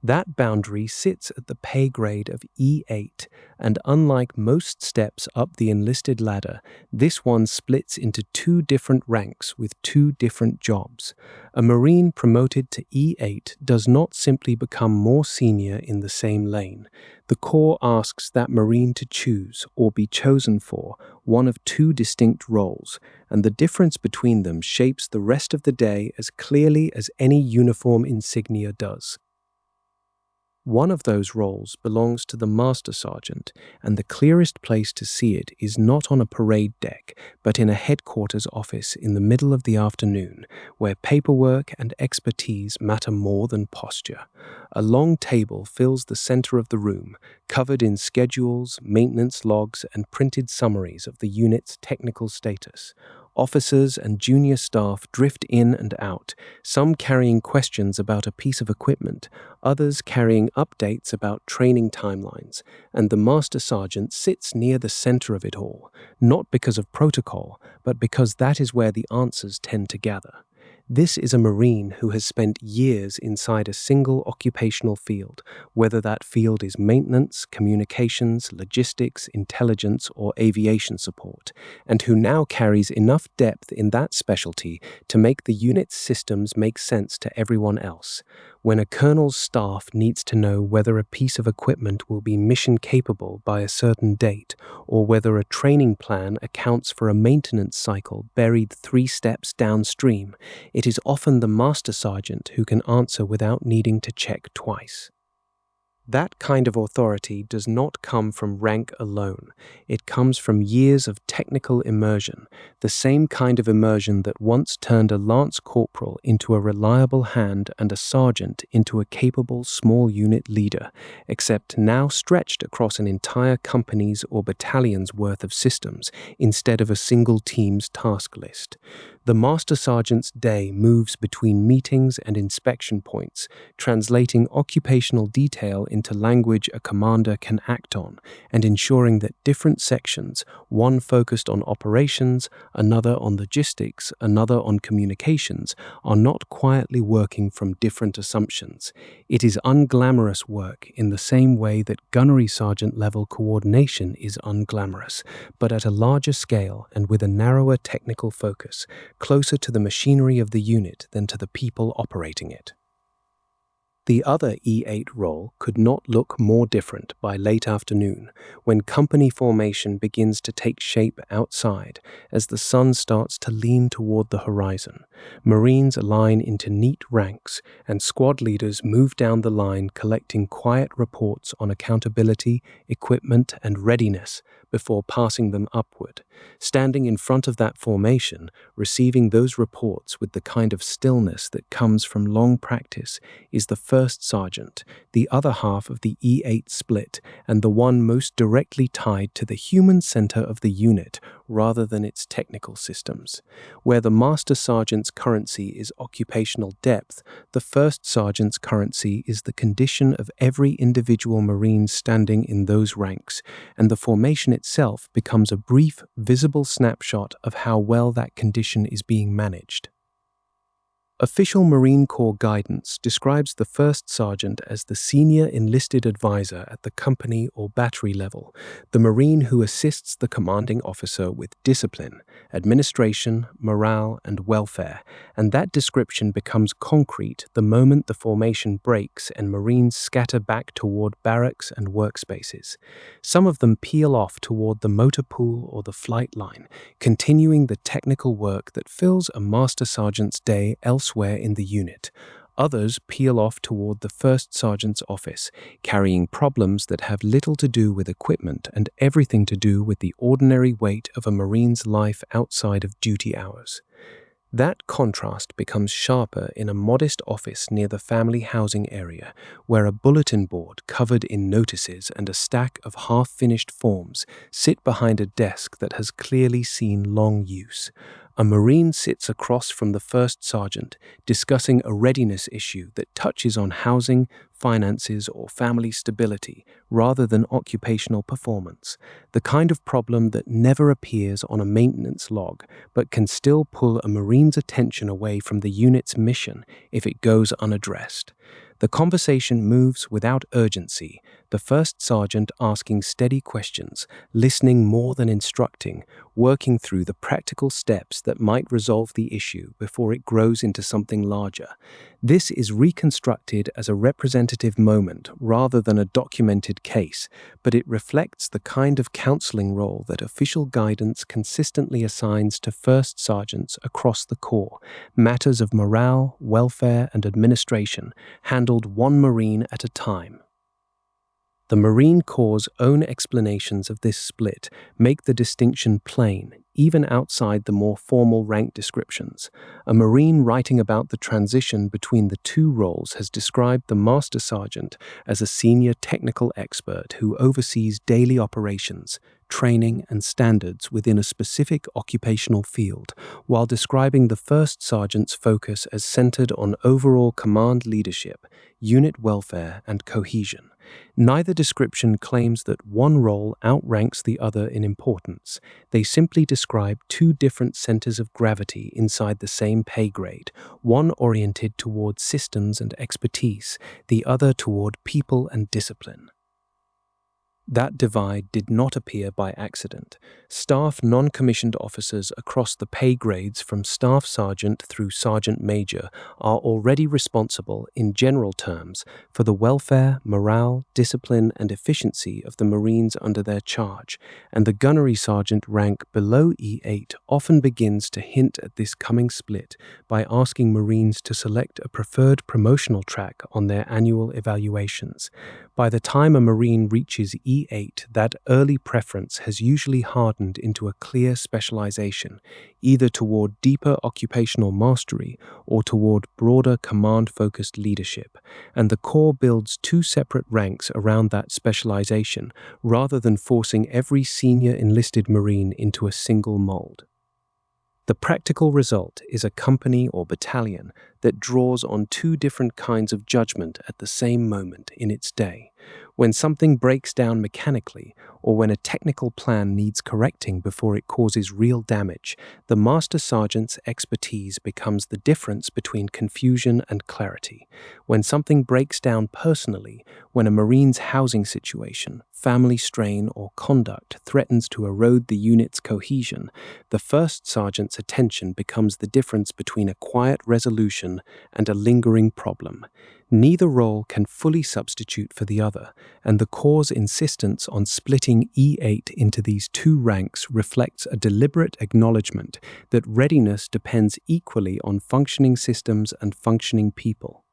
That boundary sits at the pay grade of E8, and unlike most steps up the enlisted ladder, this one splits into two different ranks with two different jobs. A Marine promoted to E8 does not simply become more senior in the same lane. The Corps asks that Marine to choose, or be chosen for, one of two distinct roles, and the difference between them shapes the rest of the day as clearly as any uniform insignia does. One of those roles belongs to the Master Sergeant, and the clearest place to see it is not on a parade deck, but in a headquarters office in the middle of the afternoon, where paperwork and expertise matter more than posture. A long table fills the center of the room, covered in schedules, maintenance logs, and printed summaries of the unit's technical status. Officers and junior staff drift in and out, some carrying questions about a piece of equipment, others carrying updates about training timelines, and the Master Sergeant sits near the center of it all, not because of protocol, but because that is where the answers tend to gather. This is a Marine who has spent years inside a single occupational field, whether that field is maintenance, communications, logistics, intelligence, or aviation support, and who now carries enough depth in that specialty to make the unit's systems make sense to everyone else. When a colonel's staff needs to know whether a piece of equipment will be mission capable by a certain date, or whether a training plan accounts for a maintenance cycle buried 3 steps downstream, it is often the Master Sergeant who can answer without needing to check twice. That kind of authority does not come from rank alone. It comes from years of technical immersion, the same kind of immersion that once turned a lance corporal into a reliable hand and a sergeant into a capable small unit leader, except now stretched across an entire company's or battalion's worth of systems instead of a single team's task list. The Master Sergeant's day moves between meetings and inspection points, translating occupational detail into language a commander can act on, and ensuring that different sections, one focused on operations, another on logistics, another on communications, are not quietly working from different assumptions. It is unglamorous work in the same way that gunnery sergeant level coordination is unglamorous, but at a larger scale and with a narrower technical focus, closer to the machinery of the unit than to the people operating it. The other E8 role could not look more different by late afternoon, when company formation begins to take shape outside as the sun starts to lean toward the horizon. Marines align into neat ranks, and squad leaders move down the line collecting quiet reports on accountability, equipment, and readiness before passing them upward. Standing in front of that formation, receiving those reports with the kind of stillness that comes from long practice, is the First Sergeant, the other half of the E8 split, and the one most directly tied to the human center of the unit rather than its technical systems. Where the Master Sergeant's currency is occupational depth, the First Sergeant's currency is the condition of every individual Marine standing in those ranks, and the formation itself becomes a brief, visible snapshot of how well that condition is being managed. Official Marine Corps guidance describes the First Sergeant as the senior enlisted advisor at the company or battery level, the Marine who assists the commanding officer with discipline, administration, morale, and welfare, and that description becomes concrete the moment the formation breaks and Marines scatter back toward barracks and workspaces. Some of them peel off toward the motor pool or the flight line, continuing the technical work that fills a Master Sergeant's day elsewhere in the unit. Others peel off toward the First Sergeant's office, carrying problems that have little to do with equipment and everything to do with the ordinary weight of a Marine's life outside of duty hours. That contrast becomes sharper in a modest office near the family housing area, where a bulletin board covered in notices and a stack of half-finished forms sit behind a desk that has clearly seen long use. A Marine sits across from the first sergeant, discussing a readiness issue that touches on housing, finances, or family stability rather than occupational performance, the kind of problem that never appears on a maintenance log but can still pull a Marine's attention away from the unit's mission if it goes unaddressed. The conversation moves without urgency, the first sergeant asking steady questions, listening more than instructing, working through the practical steps that might resolve the issue before it grows into something larger. This is reconstructed as a representative moment rather than a documented case, but it reflects the kind of counseling role that official guidance consistently assigns to first sergeants across the Corps. Matters of morale, welfare, and administration handled one Marine at a time. The Marine Corps' own explanations of this split make the distinction plain, even outside the more formal rank descriptions. A Marine writing about the transition between the two roles has described the Master Sergeant as a senior technical expert who oversees daily operations, training, and standards within a specific occupational field, while describing the First Sergeant's focus as centered on overall command leadership, unit welfare, and cohesion. Neither description claims that one role outranks the other in importance. They simply describe two different centers of gravity inside the same pay grade, one oriented toward systems and expertise, the other toward people and discipline. That divide did not appear by accident. Staff non-commissioned officers across the pay grades from Staff Sergeant through Sergeant Major are already responsible, in general terms, for the welfare, morale, discipline, and efficiency of the Marines under their charge, and the Gunnery Sergeant rank below E8 often begins to hint at this coming split by asking Marines to select a preferred promotional track on their annual evaluations. By the time a Marine reaches E8, that early preference has usually hardened into a clear specialization, either toward deeper occupational mastery or toward broader command-focused leadership, and the Corps builds two separate ranks around that specialization rather than forcing every senior enlisted Marine into a single mold. The practical result is a company or battalion that draws on two different kinds of judgment at the same moment in its day. When something breaks down mechanically, or when a technical plan needs correcting before it causes real damage, the Master Sergeant's expertise becomes the difference between confusion and clarity. When something breaks down personally, when a Marine's housing situation, family strain, or conduct threatens to erode the unit's cohesion, the First Sergeant's attention becomes the difference between a quiet resolution and a lingering problem. Neither role can fully substitute for the other, and the Corps' insistence on splitting E8 into these two ranks reflects a deliberate acknowledgement that readiness depends equally on functioning systems and functioning people.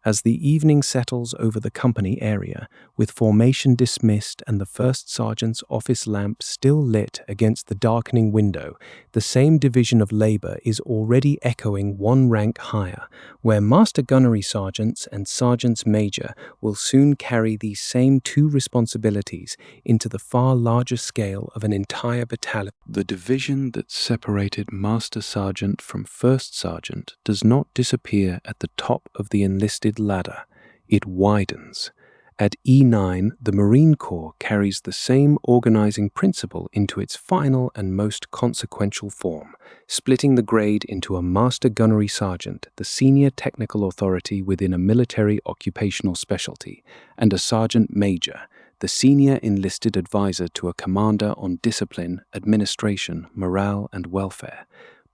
As the evening settles over the company area, with formation dismissed and the First Sergeant's office lamp still lit against the darkening window, the same division of labor is already echoing one rank higher, where Master Gunnery Sergeants and Sergeants Major will soon carry these same two responsibilities into the far larger scale of an entire battalion. The division that separated Master Sergeant from First Sergeant does not disappear at the top of the enlisted ladder. It widens. At E9, the Marine Corps carries the same organizing principle into its final and most consequential form, splitting the grade into a Master Gunnery Sergeant, the senior technical authority within a military occupational specialty, and a Sergeant Major, the senior enlisted advisor to a commander on discipline, administration, morale, and welfare.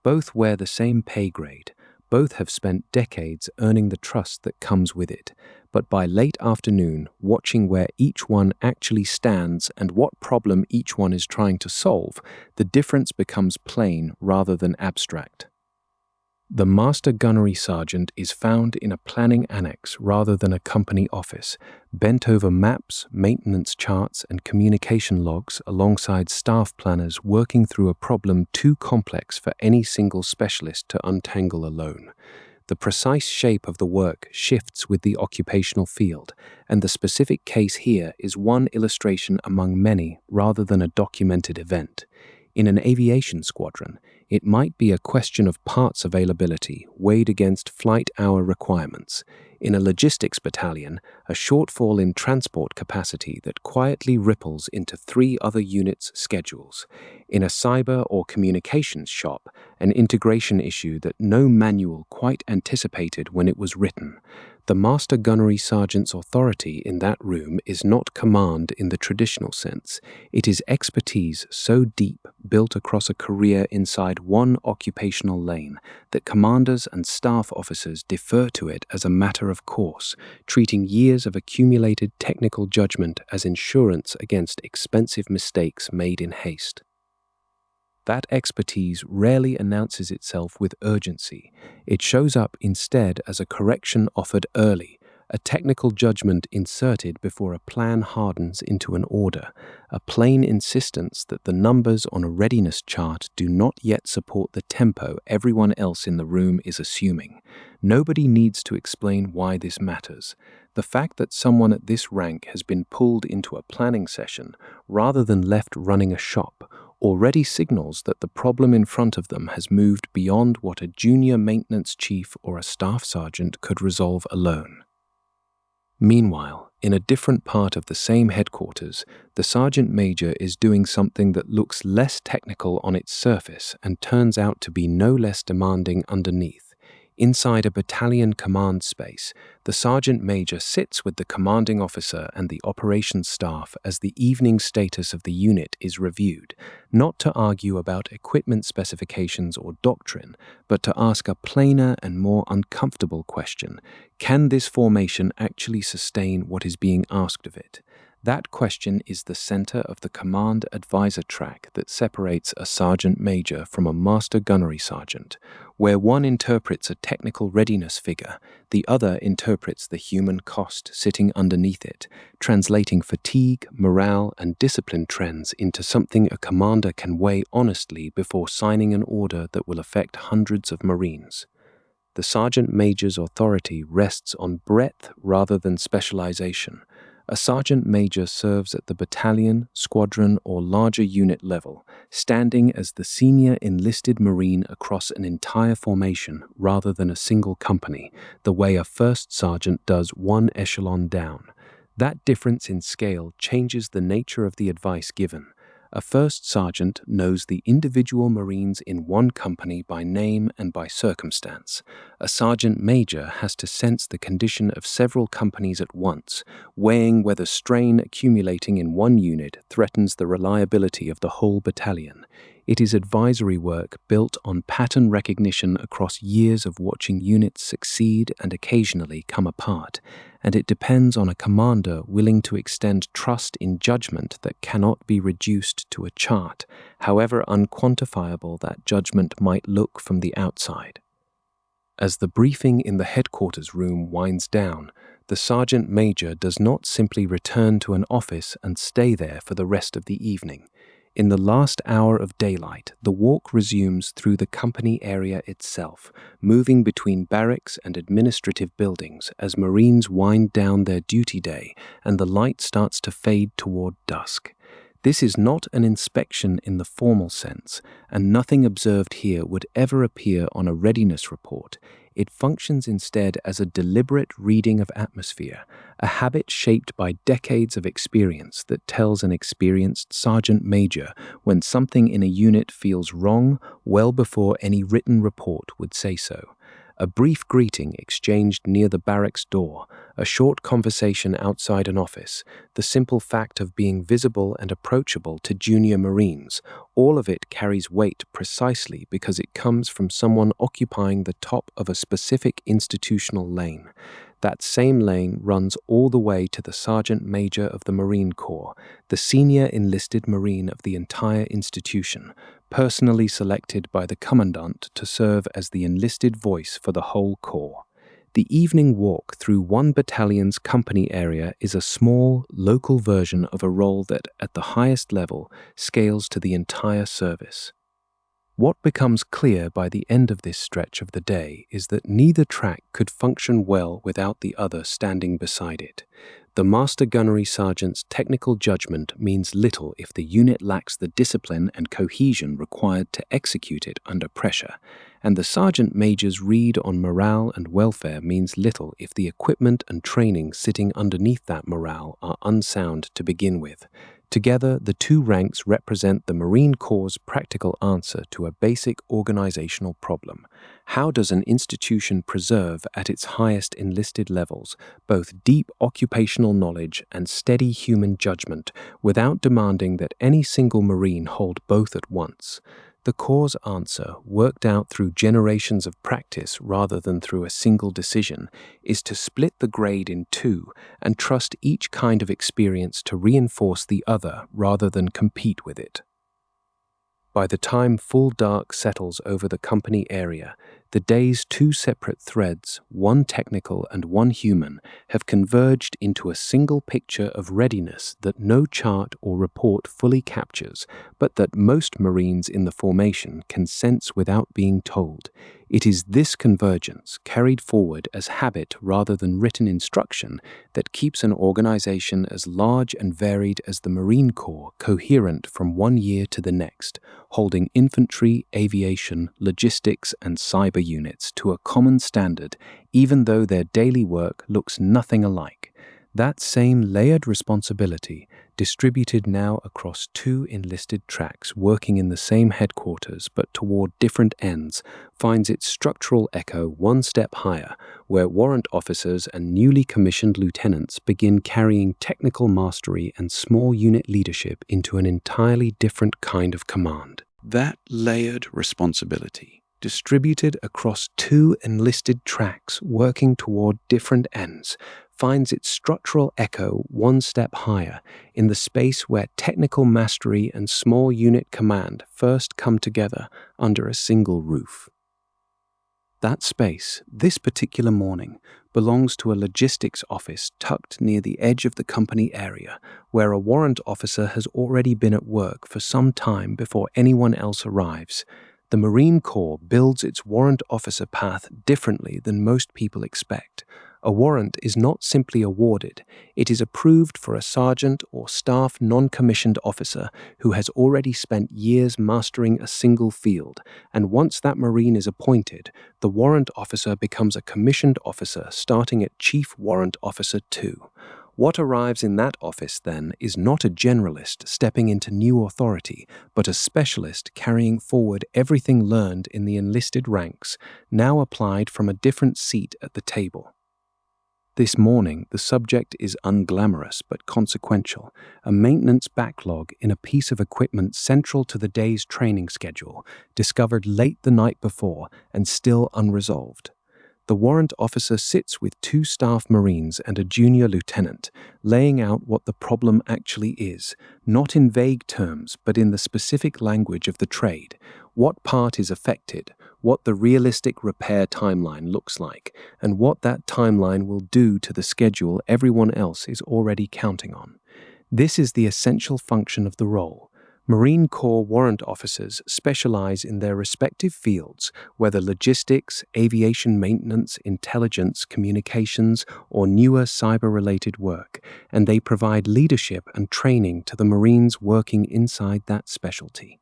Both wear the same pay grade. Both have spent decades earning the trust that comes with it, but by late afternoon, watching where each one actually stands and what problem each one is trying to solve, the difference becomes plain rather than abstract. The Master Gunnery Sergeant is found in a planning annex rather than a company office, bent over maps, maintenance charts, and communication logs alongside staff planners working through a problem too complex for any single specialist to untangle alone. The precise shape of the work shifts with the occupational field, and the specific case here is one illustration among many rather than a documented event. In an aviation squadron, it might be a question of parts availability weighed against flight hour requirements. In a logistics battalion, a shortfall in transport capacity that quietly ripples into 3 other units' schedules. In a cyber or communications shop, an integration issue that no manual quite anticipated when it was written. The Master Gunnery Sergeant's authority in that room is not command in the traditional sense. It is expertise so deep, built across a career inside one occupational lane, that commanders and staff officers defer to it as a matter of course, treating years of accumulated technical judgment as insurance against expensive mistakes made in haste. That expertise rarely announces itself with urgency. It shows up instead as a correction offered early, a technical judgment inserted before a plan hardens into an order, a plain insistence that the numbers on a readiness chart do not yet support the tempo everyone else in the room is assuming. Nobody needs to explain why this matters. The fact that someone at this rank has been pulled into a planning session rather than left running a shop already signals that the problem in front of them has moved beyond what a junior maintenance chief or a staff sergeant could resolve alone. Meanwhile, in a different part of the same headquarters, the sergeant major is doing something that looks less technical on its surface and turns out to be no less demanding underneath. Inside a battalion command space, the sergeant major sits with the commanding officer and the operations staff as the evening status of the unit is reviewed, not to argue about equipment specifications or doctrine, but to ask a plainer and more uncomfortable question: can this formation actually sustain what is being asked of it? That question is the center of the command advisor track that separates a sergeant major from a master gunnery sergeant. Where one interprets a technical readiness figure, the other interprets the human cost sitting underneath it, translating fatigue, morale, and discipline trends into something a commander can weigh honestly before signing an order that will affect hundreds of Marines. The sergeant major's authority rests on breadth rather than specialization. A sergeant major serves at the battalion, squadron, or larger unit level, standing as the senior enlisted Marine across an entire formation rather than a single company, the way a first sergeant does one echelon down. That difference in scale changes the nature of the advice given. A first sergeant knows the individual Marines in one company by name and by circumstance. A sergeant major has to sense the condition of several companies at once, weighing whether strain accumulating in one unit threatens the reliability of the whole battalion. It is advisory work built on pattern recognition across years of watching units succeed and occasionally come apart, and it depends on a commander willing to extend trust in judgment that cannot be reduced to a chart, however unquantifiable that judgment might look from the outside. As the briefing in the headquarters room winds down, the sergeant major does not simply return to an office and stay there for the rest of the evening. In the last hour of daylight, the walk resumes through the company area itself, moving between barracks and administrative buildings as Marines wind down their duty day and the light starts to fade toward dusk. This is not an inspection in the formal sense, and nothing observed here would ever appear on a readiness report. It functions instead as a deliberate reading of atmosphere, a habit shaped by decades of experience that tells an experienced sergeant major when something in a unit feels wrong well before any written report would say so. A brief greeting exchanged near the barracks door, a short conversation outside an office, the simple fact of being visible and approachable to junior Marines, all of it carries weight precisely because it comes from someone occupying the top of a specific institutional lane. That same lane runs all the way to the Sergeant Major of the Marine Corps, the senior enlisted Marine of the entire institution, personally selected by the Commandant to serve as the enlisted voice for the whole Corps. The evening walk through one battalion's company area is a small, local version of a role that, at the highest level, scales to the entire service. What becomes clear by the end of this stretch of the day is that neither track could function well without the other standing beside it. The Master Gunnery Sergeant's technical judgment means little if the unit lacks the discipline and cohesion required to execute it under pressure, and the Sergeant Major's read on morale and welfare means little if the equipment and training sitting underneath that morale are unsound to begin with. Together, the two ranks represent the Marine Corps' practical answer to a basic organizational problem. How does an institution preserve at its highest enlisted levels both deep occupational knowledge and steady human judgment without demanding that any single Marine hold both at once? The Corps' answer, worked out through generations of practice rather than through a single decision, is to split the grade in two and trust each kind of experience to reinforce the other rather than compete with it. By the time full dark settles over the company area, the day's two separate threads, one technical and one human, have converged into a single picture of readiness that no chart or report fully captures, but that most Marines in the formation can sense without being told. It is this convergence, carried forward as habit rather than written instruction, that keeps an organization as large and varied as the Marine Corps coherent from one year to the next, holding infantry, aviation, logistics, and cyber units to a common standard, even though their daily work looks nothing alike. That same layered responsibility, distributed now across two enlisted tracks working in the same headquarters but toward different ends, finds its structural echo one step higher, where warrant officers and newly commissioned lieutenants begin carrying technical mastery and small unit leadership into an entirely different kind of command. That layered responsibility, distributed across two enlisted tracks working toward different ends, finds its structural echo one step higher in the space where technical mastery and small unit command first come together under a single roof. That space, this particular morning, belongs to a logistics office tucked near the edge of the company area, where a warrant officer has already been at work for some time before anyone else arrives. The Marine Corps builds its warrant officer path differently than most people expect. A warrant is not simply awarded, it is approved for a sergeant or staff non-commissioned officer who has already spent years mastering a single field, and once that Marine is appointed, the warrant officer becomes a commissioned officer starting at Chief Warrant Officer 2. What arrives in that office, then, is not a generalist stepping into new authority, but a specialist carrying forward everything learned in the enlisted ranks, now applied from a different seat at the table. This morning, the subject is unglamorous but consequential, a maintenance backlog in a piece of equipment central to the day's training schedule, discovered late the night before and still unresolved. The warrant officer sits with two staff Marines and a junior lieutenant, laying out what the problem actually is, not in vague terms but in the specific language of the trade, what part is affected, what the realistic repair timeline looks like, and what that timeline will do to the schedule everyone else is already counting on. This is the essential function of the role. Marine Corps warrant officers specialize in their respective fields, whether logistics, aviation maintenance, intelligence, communications, or newer cyber-related work, and they provide leadership and training to the Marines working inside that specialty.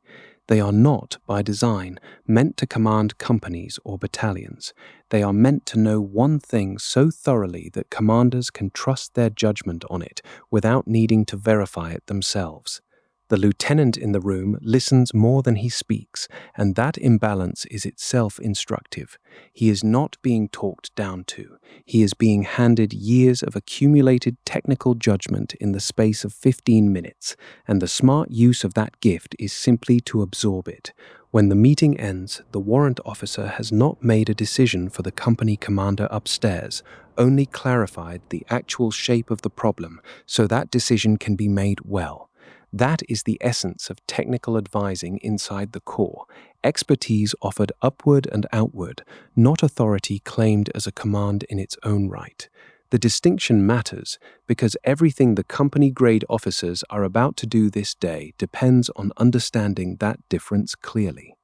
They are not, by design, meant to command companies or battalions. They are meant to know one thing so thoroughly that commanders can trust their judgment on it without needing to verify it themselves. The lieutenant in the room listens more than he speaks, and that imbalance is itself instructive. He is not being talked down to. He is being handed years of accumulated technical judgment in the space of 15 minutes, and the smart use of that gift is simply to absorb it. When the meeting ends, the warrant officer has not made a decision for the company commander upstairs, only clarified the actual shape of the problem so that decision can be made well. That is the essence of technical advising inside the Corps, expertise offered upward and outward, not authority claimed as a command in its own right. The distinction matters because everything the company-grade officers are about to do this day depends on understanding that difference clearly.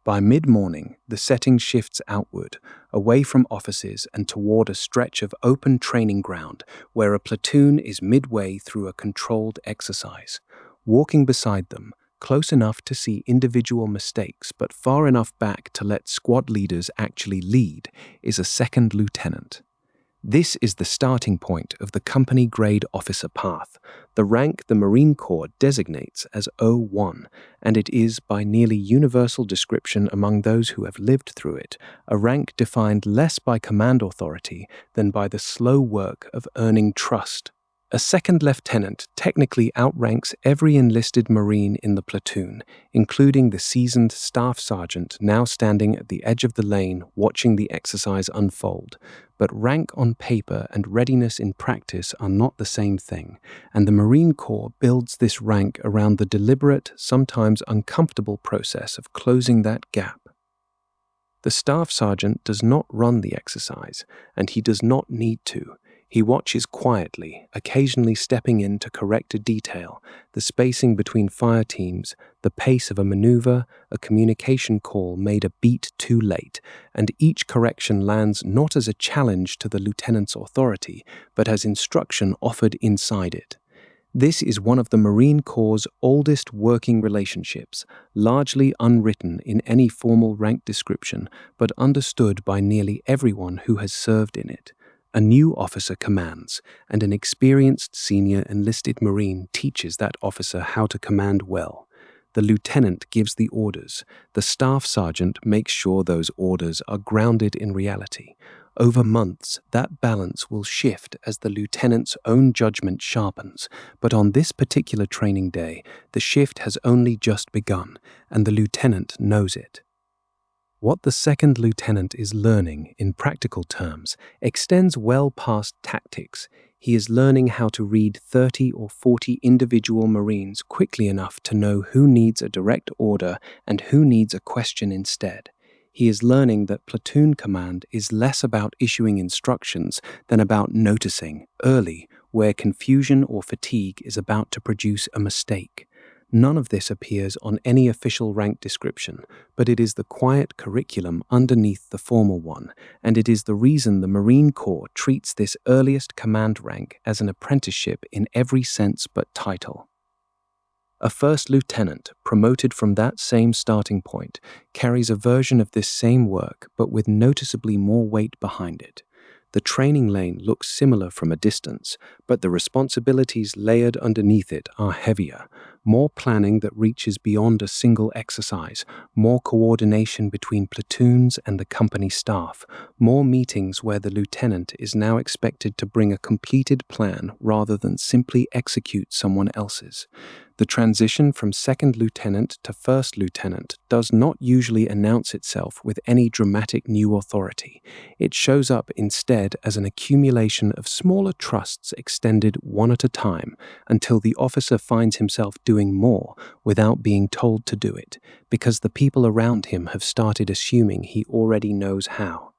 By mid-morning, the setting shifts outward, away from offices and toward a stretch of open training ground where a platoon is midway through a controlled exercise. Walking beside them, close enough to see individual mistakes but far enough back to let squad leaders actually lead, is a second lieutenant. This is the starting point of the company-grade officer path, the rank the Marine Corps designates as O1, and it is, by nearly universal description among those who have lived through it, a rank defined less by command authority than by the slow work of earning trust. A second lieutenant technically outranks every enlisted Marine in the platoon, including the seasoned staff sergeant now standing at the edge of the lane watching the exercise unfold. But rank on paper and readiness in practice are not the same thing, and the Marine Corps builds this rank around the deliberate, sometimes uncomfortable process of closing that gap. The staff sergeant does not run the exercise, and he does not need to. He watches quietly, occasionally stepping in to correct a detail, the spacing between fire teams, the pace of a maneuver, a communication call made a beat too late, and each correction lands not as a challenge to the lieutenant's authority, but as instruction offered inside it. This is one of the Marine Corps' oldest working relationships, largely unwritten in any formal rank description, but understood by nearly everyone who has served in it. A new officer commands, and an experienced senior enlisted Marine teaches that officer how to command well. The lieutenant gives the orders. The staff sergeant makes sure those orders are grounded in reality. Over months, that balance will shift as the lieutenant's own judgment sharpens, but on this particular training day, the shift has only just begun, and the lieutenant knows it. What the second lieutenant is learning, in practical terms, extends well past tactics. He is learning how to read 30 or 40 individual Marines quickly enough to know who needs a direct order and who needs a question instead. He is learning that platoon command is less about issuing instructions than about noticing, early, where confusion or fatigue is about to produce a mistake. None of this appears on any official rank description, but it is the quiet curriculum underneath the formal one, and it is the reason the Marine Corps treats this earliest command rank as an apprenticeship in every sense but title. A first lieutenant, promoted from that same starting point, carries a version of this same work, but with noticeably more weight behind it. The training lane looks similar from a distance, but the responsibilities layered underneath it are heavier. More planning that reaches beyond a single exercise, more coordination between platoons and the company staff, more meetings where the lieutenant is now expected to bring a completed plan rather than simply execute someone else's. The transition from second lieutenant to first lieutenant does not usually announce itself with any dramatic new authority. It shows up instead as an accumulation of smaller trusts extended one at a time until the officer finds himself doing more without being told to do it, because the people around him have started assuming he already knows how.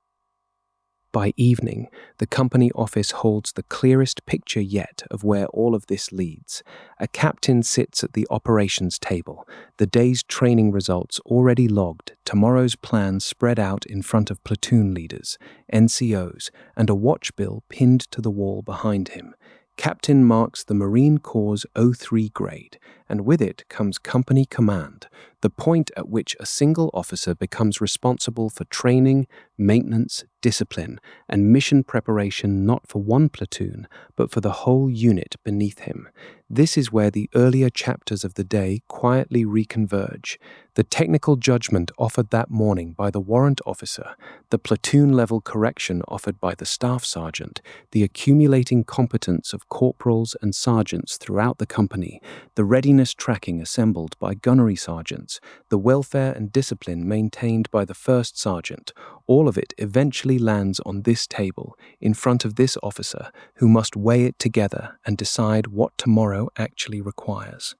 By evening, the company office holds the clearest picture yet of where all of this leads. A captain sits at the operations table, the day's training results already logged, tomorrow's plans spread out in front of platoon leaders, NCOs, and a watch bill pinned to the wall behind him. Captain marks the Marine Corps' 03 grade, and with it comes company command, the point at which a single officer becomes responsible for training, maintenance, discipline, and mission preparation not for one platoon, but for the whole unit beneath him. This is where the earlier chapters of the day quietly reconverge. The technical judgment offered that morning by the warrant officer, the platoon-level correction offered by the staff sergeant, the accumulating competence of corporals and sergeants throughout the company, the readiness tracking assembled by gunnery sergeants, performance, the welfare and discipline maintained by the first sergeant, all of it eventually lands on this table, in front of this officer, who must weigh it together and decide what tomorrow actually requires.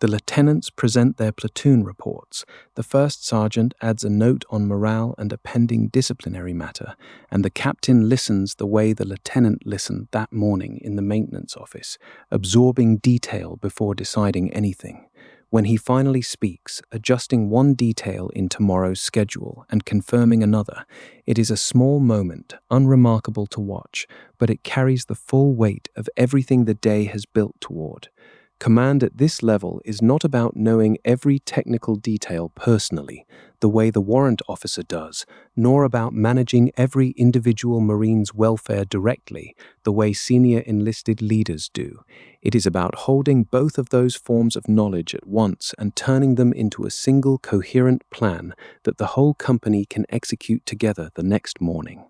The lieutenants present their platoon reports, the first sergeant adds a note on morale and a pending disciplinary matter, and the captain listens the way the lieutenant listened that morning in the maintenance office, absorbing detail before deciding anything. When he finally speaks, adjusting one detail in tomorrow's schedule and confirming another, it is a small moment, unremarkable to watch, but it carries the full weight of everything the day has built toward. Command at this level is not about knowing every technical detail personally, the way the warrant officer does, nor about managing every individual Marine's welfare directly, the way senior enlisted leaders do. It is about holding both of those forms of knowledge at once and turning them into a single coherent plan that the whole company can execute together the next morning.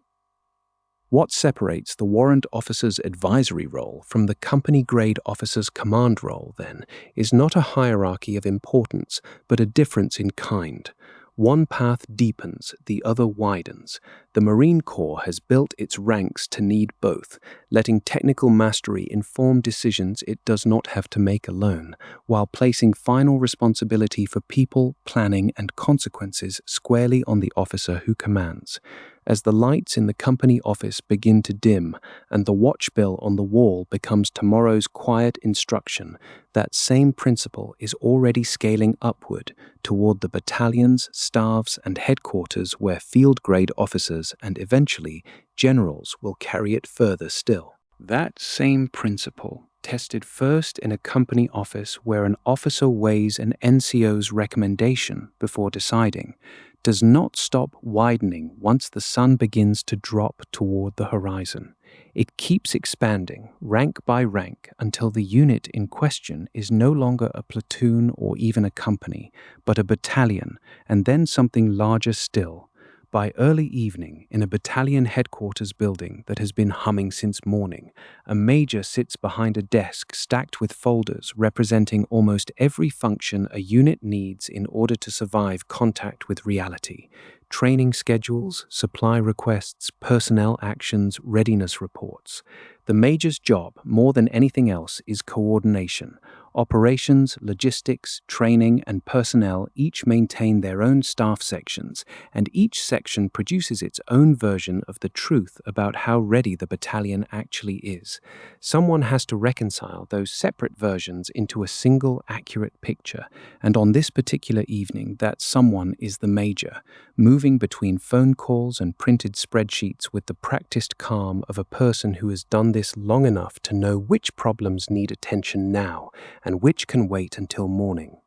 What separates the warrant officer's advisory role from the company-grade officer's command role, then, is not a hierarchy of importance, but a difference in kind. One path deepens, the other widens. The Marine Corps has built its ranks to need both, letting technical mastery inform decisions it does not have to make alone, while placing final responsibility for people, planning, and consequences squarely on the officer who commands. As the lights in the company office begin to dim and the watch bell on the wall becomes tomorrow's quiet instruction, that same principle is already scaling upward toward the battalions, staffs, and headquarters where field-grade officers and eventually generals will carry it further still. That same principle, tested first in a company office where an officer weighs an NCO's recommendation before deciding, does not stop widening once the sun begins to drop toward the horizon. It keeps expanding, rank by rank, until the unit in question is no longer a platoon or even a company, but a battalion, and then something larger still. By early evening, in a battalion headquarters building that has been humming since morning, a major sits behind a desk stacked with folders representing almost every function a unit needs in order to survive contact with reality. Training schedules, supply requests, personnel actions, readiness reports. The major's job, more than anything else, is coordination. Operations, logistics, training, and personnel each maintain their own staff sections, and each section produces its own version of the truth about how ready the battalion actually is. Someone has to reconcile those separate versions into a single, accurate picture, and on this particular evening, that someone is the major, moving between phone calls and printed spreadsheets with the practiced calm of a person who has done this long enough to know which problems need attention now and which can wait until morning.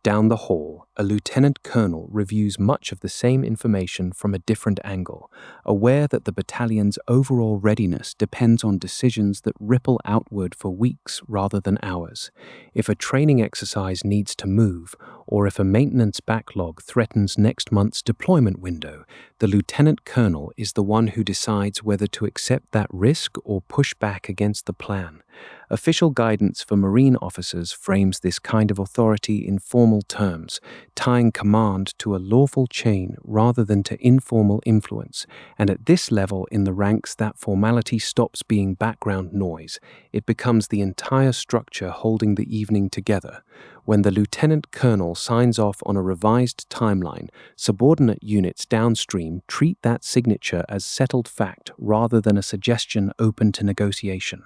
Down the hall, a lieutenant colonel reviews much of the same information from a different angle, aware that the battalion's overall readiness depends on decisions that ripple outward for weeks rather than hours. If a training exercise needs to move, or if a maintenance backlog threatens next month's deployment window, the lieutenant colonel is the one who decides whether to accept that risk or push back against the plan. Official guidance for Marine officers frames this kind of authority in formal terms, tying command to a lawful chain rather than to informal influence, and at this level in the ranks that formality stops being background noise. It becomes the entire structure holding the evening together. When the lieutenant colonel signs off on a revised timeline, subordinate units downstream treat that signature as settled fact rather than a suggestion open to negotiation.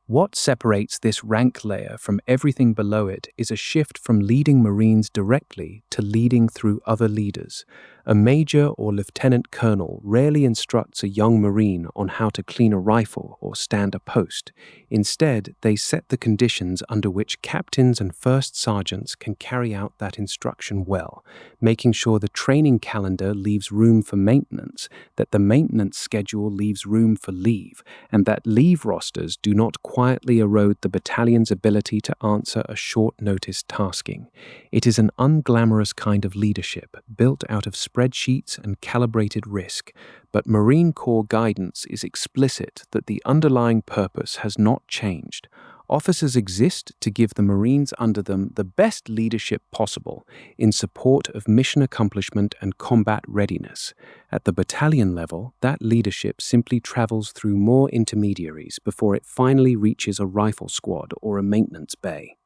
What separates this rank layer from everything below it is a shift from leading Marines directly to leading through other leaders. A major or lieutenant colonel rarely instructs a young Marine on how to clean a rifle or stand a post. Instead, they set the conditions under which captains and first sergeants can carry out that instruction well, making sure the training calendar leaves room for maintenance, that the maintenance schedule leaves room for leave, and that leave rosters do not quietly erode the battalion's ability to answer a short-notice tasking. It is an unglamorous kind of leadership, built out of spreadsheets and calibrated risk, but Marine Corps guidance is explicit that the underlying purpose has not changed. Officers exist to give the Marines under them the best leadership possible in support of mission accomplishment and combat readiness. At the battalion level, that leadership simply travels through more intermediaries before it finally reaches a rifle squad or a maintenance bay.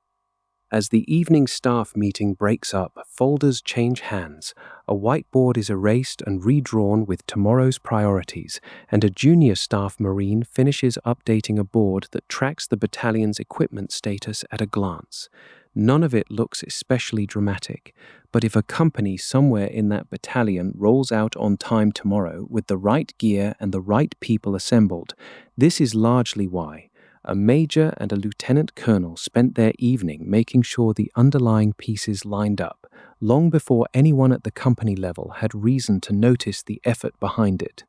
As the evening staff meeting breaks up, folders change hands, a whiteboard is erased and redrawn with tomorrow's priorities, and a junior staff Marine finishes updating a board that tracks the battalion's equipment status at a glance. None of it looks especially dramatic, but if a company somewhere in that battalion rolls out on time tomorrow with the right gear and the right people assembled, this is largely why. A major and a lieutenant colonel spent their evening making sure the underlying pieces lined up, long before anyone at the company level had reason to notice the effort behind it.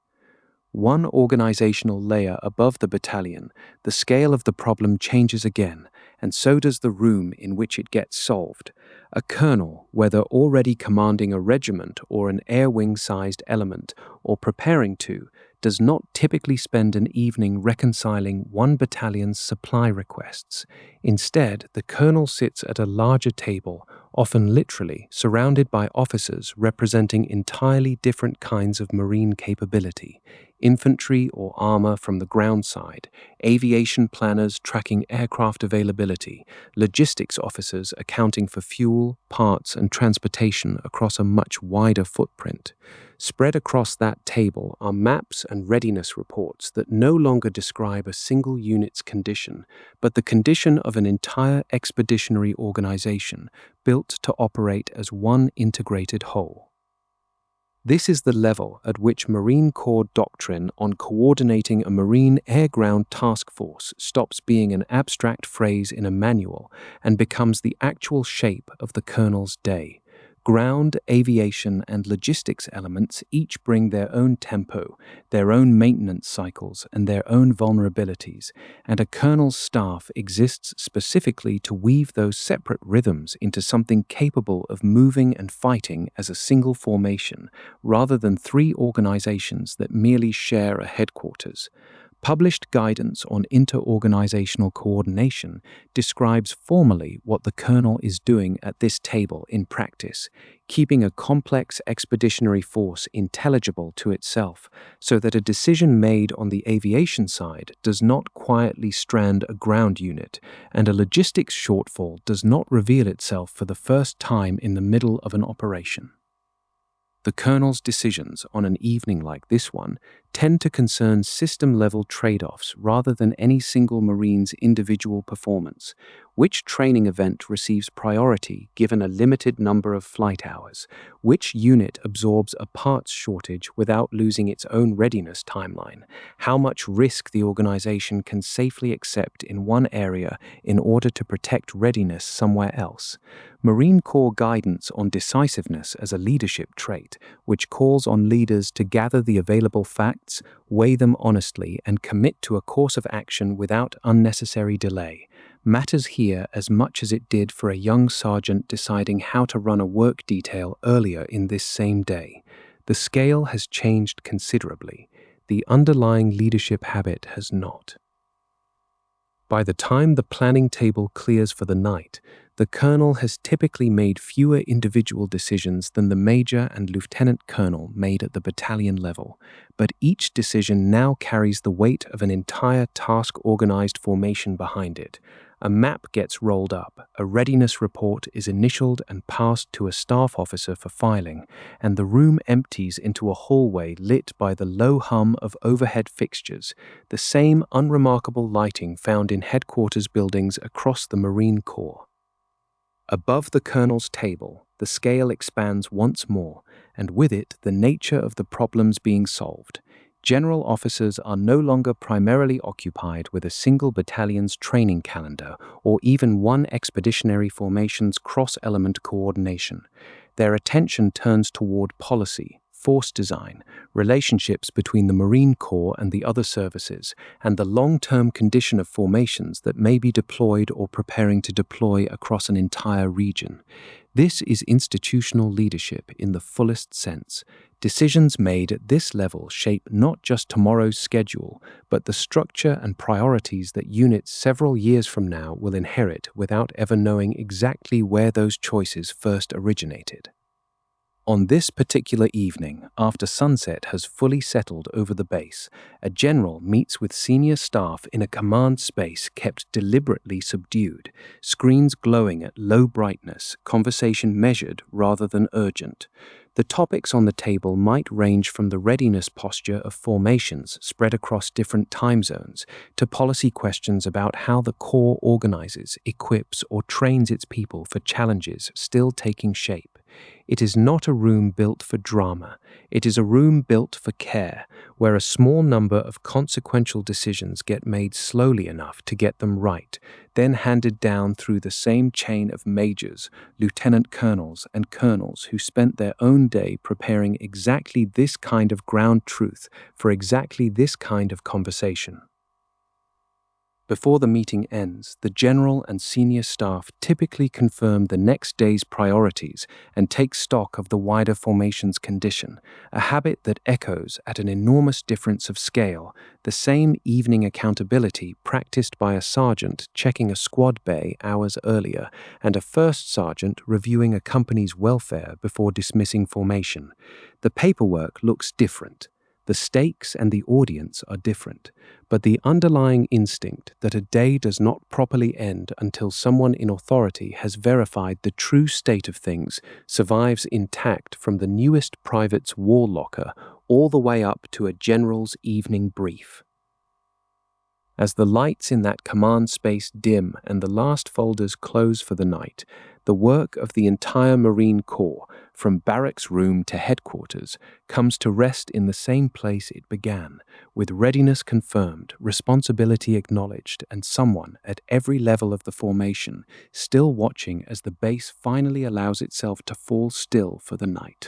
One organizational layer above the battalion, the scale of the problem changes again, and so does the room in which it gets solved. A colonel, whether already commanding a regiment or an air wing-sized element, or preparing to, does not typically spend an evening reconciling one battalion's supply requests. Instead, the colonel sits at a larger table, often literally, surrounded by officers representing entirely different kinds of Marine capability. Infantry or armor from the ground side, aviation planners tracking aircraft availability, logistics officers accounting for fuel, parts, and transportation across a much wider footprint. Spread across that table are maps and readiness reports that no longer describe a single unit's condition, but the condition of an entire expeditionary organization built to operate as one integrated whole. This is the level at which Marine Corps doctrine on coordinating a Marine air-ground task force stops being an abstract phrase in a manual and becomes the actual shape of the colonel's day. Ground, aviation, and logistics elements each bring their own tempo, their own maintenance cycles, and their own vulnerabilities, and a colonel's staff exists specifically to weave those separate rhythms into something capable of moving and fighting as a single formation, rather than three organizations that merely share a headquarters. Published guidance on inter-organizational coordination describes formally what the colonel is doing at this table in practice, keeping a complex expeditionary force intelligible to itself so that a decision made on the aviation side does not quietly strand a ground unit, and a logistics shortfall does not reveal itself for the first time in the middle of an operation. The colonel's decisions on an evening like this one tend to concern system-level trade-offs rather than any single Marine's individual performance. Which training event receives priority given a limited number of flight hours? Which unit absorbs a parts shortage without losing its own readiness timeline? How much risk the organization can safely accept in one area in order to protect readiness somewhere else? Marine Corps guidance on decisiveness as a leadership trait, which calls on leaders to gather the available facts, weigh them honestly, and commit to a course of action without unnecessary delay, matters here as much as it did for a young sergeant deciding how to run a work detail earlier in this same day. The scale has changed considerably. The underlying leadership habit has not. By the time the planning table clears for the night, the colonel has typically made fewer individual decisions than the major and lieutenant colonel made at the battalion level, but each decision now carries the weight of an entire task-organized formation behind it. A map gets rolled up, a readiness report is initialed and passed to a staff officer for filing, and the room empties into a hallway lit by the low hum of overhead fixtures, the same unremarkable lighting found in headquarters buildings across the Marine Corps. Above the colonel's table, the scale expands once more, and with it the nature of the problems being solved. General officers are no longer primarily occupied with a single battalion's training calendar or even one expeditionary formation's cross-element coordination. Their attention turns toward policy, force design, relationships between the Marine Corps and the other services, and the long-term condition of formations that may be deployed or preparing to deploy across an entire region. This is institutional leadership in the fullest sense, Decisions made at this level shape not just tomorrow's schedule, but the structure and priorities that units several years from now will inherit without ever knowing exactly where those choices first originated. On this particular evening, after sunset has fully settled over the base, a general meets with senior staff in a command space kept deliberately subdued, screens glowing at low brightness, conversation measured rather than urgent. The topics on the table might range from the readiness posture of formations spread across different time zones to policy questions about how the Corps organizes, equips, or trains its people for challenges still taking shape. It is not a room built for drama. It is a room built for care, where a small number of consequential decisions get made slowly enough to get them right, then handed down through the same chain of majors, lieutenant colonels, and colonels who spent their own day preparing exactly this kind of ground truth for exactly this kind of conversation. Before the meeting ends, the general and senior staff typically confirm the next day's priorities and take stock of the wider formation's condition, a habit that echoes at an enormous difference of scale, the same evening accountability practiced by a sergeant checking a squad bay hours earlier and a first sergeant reviewing a company's welfare before dismissing formation. The paperwork looks different. The stakes and the audience are different, but the underlying instinct that a day does not properly end until someone in authority has verified the true state of things survives intact from the newest private's war locker all the way up to a general's evening brief. As the lights in that command space dim and the last folders close for the night, the work of the entire Marine Corps, from barracks room to headquarters, comes to rest in the same place it began, with readiness confirmed, responsibility acknowledged, and someone at every level of the formation still watching as the base finally allows itself to fall still for the night.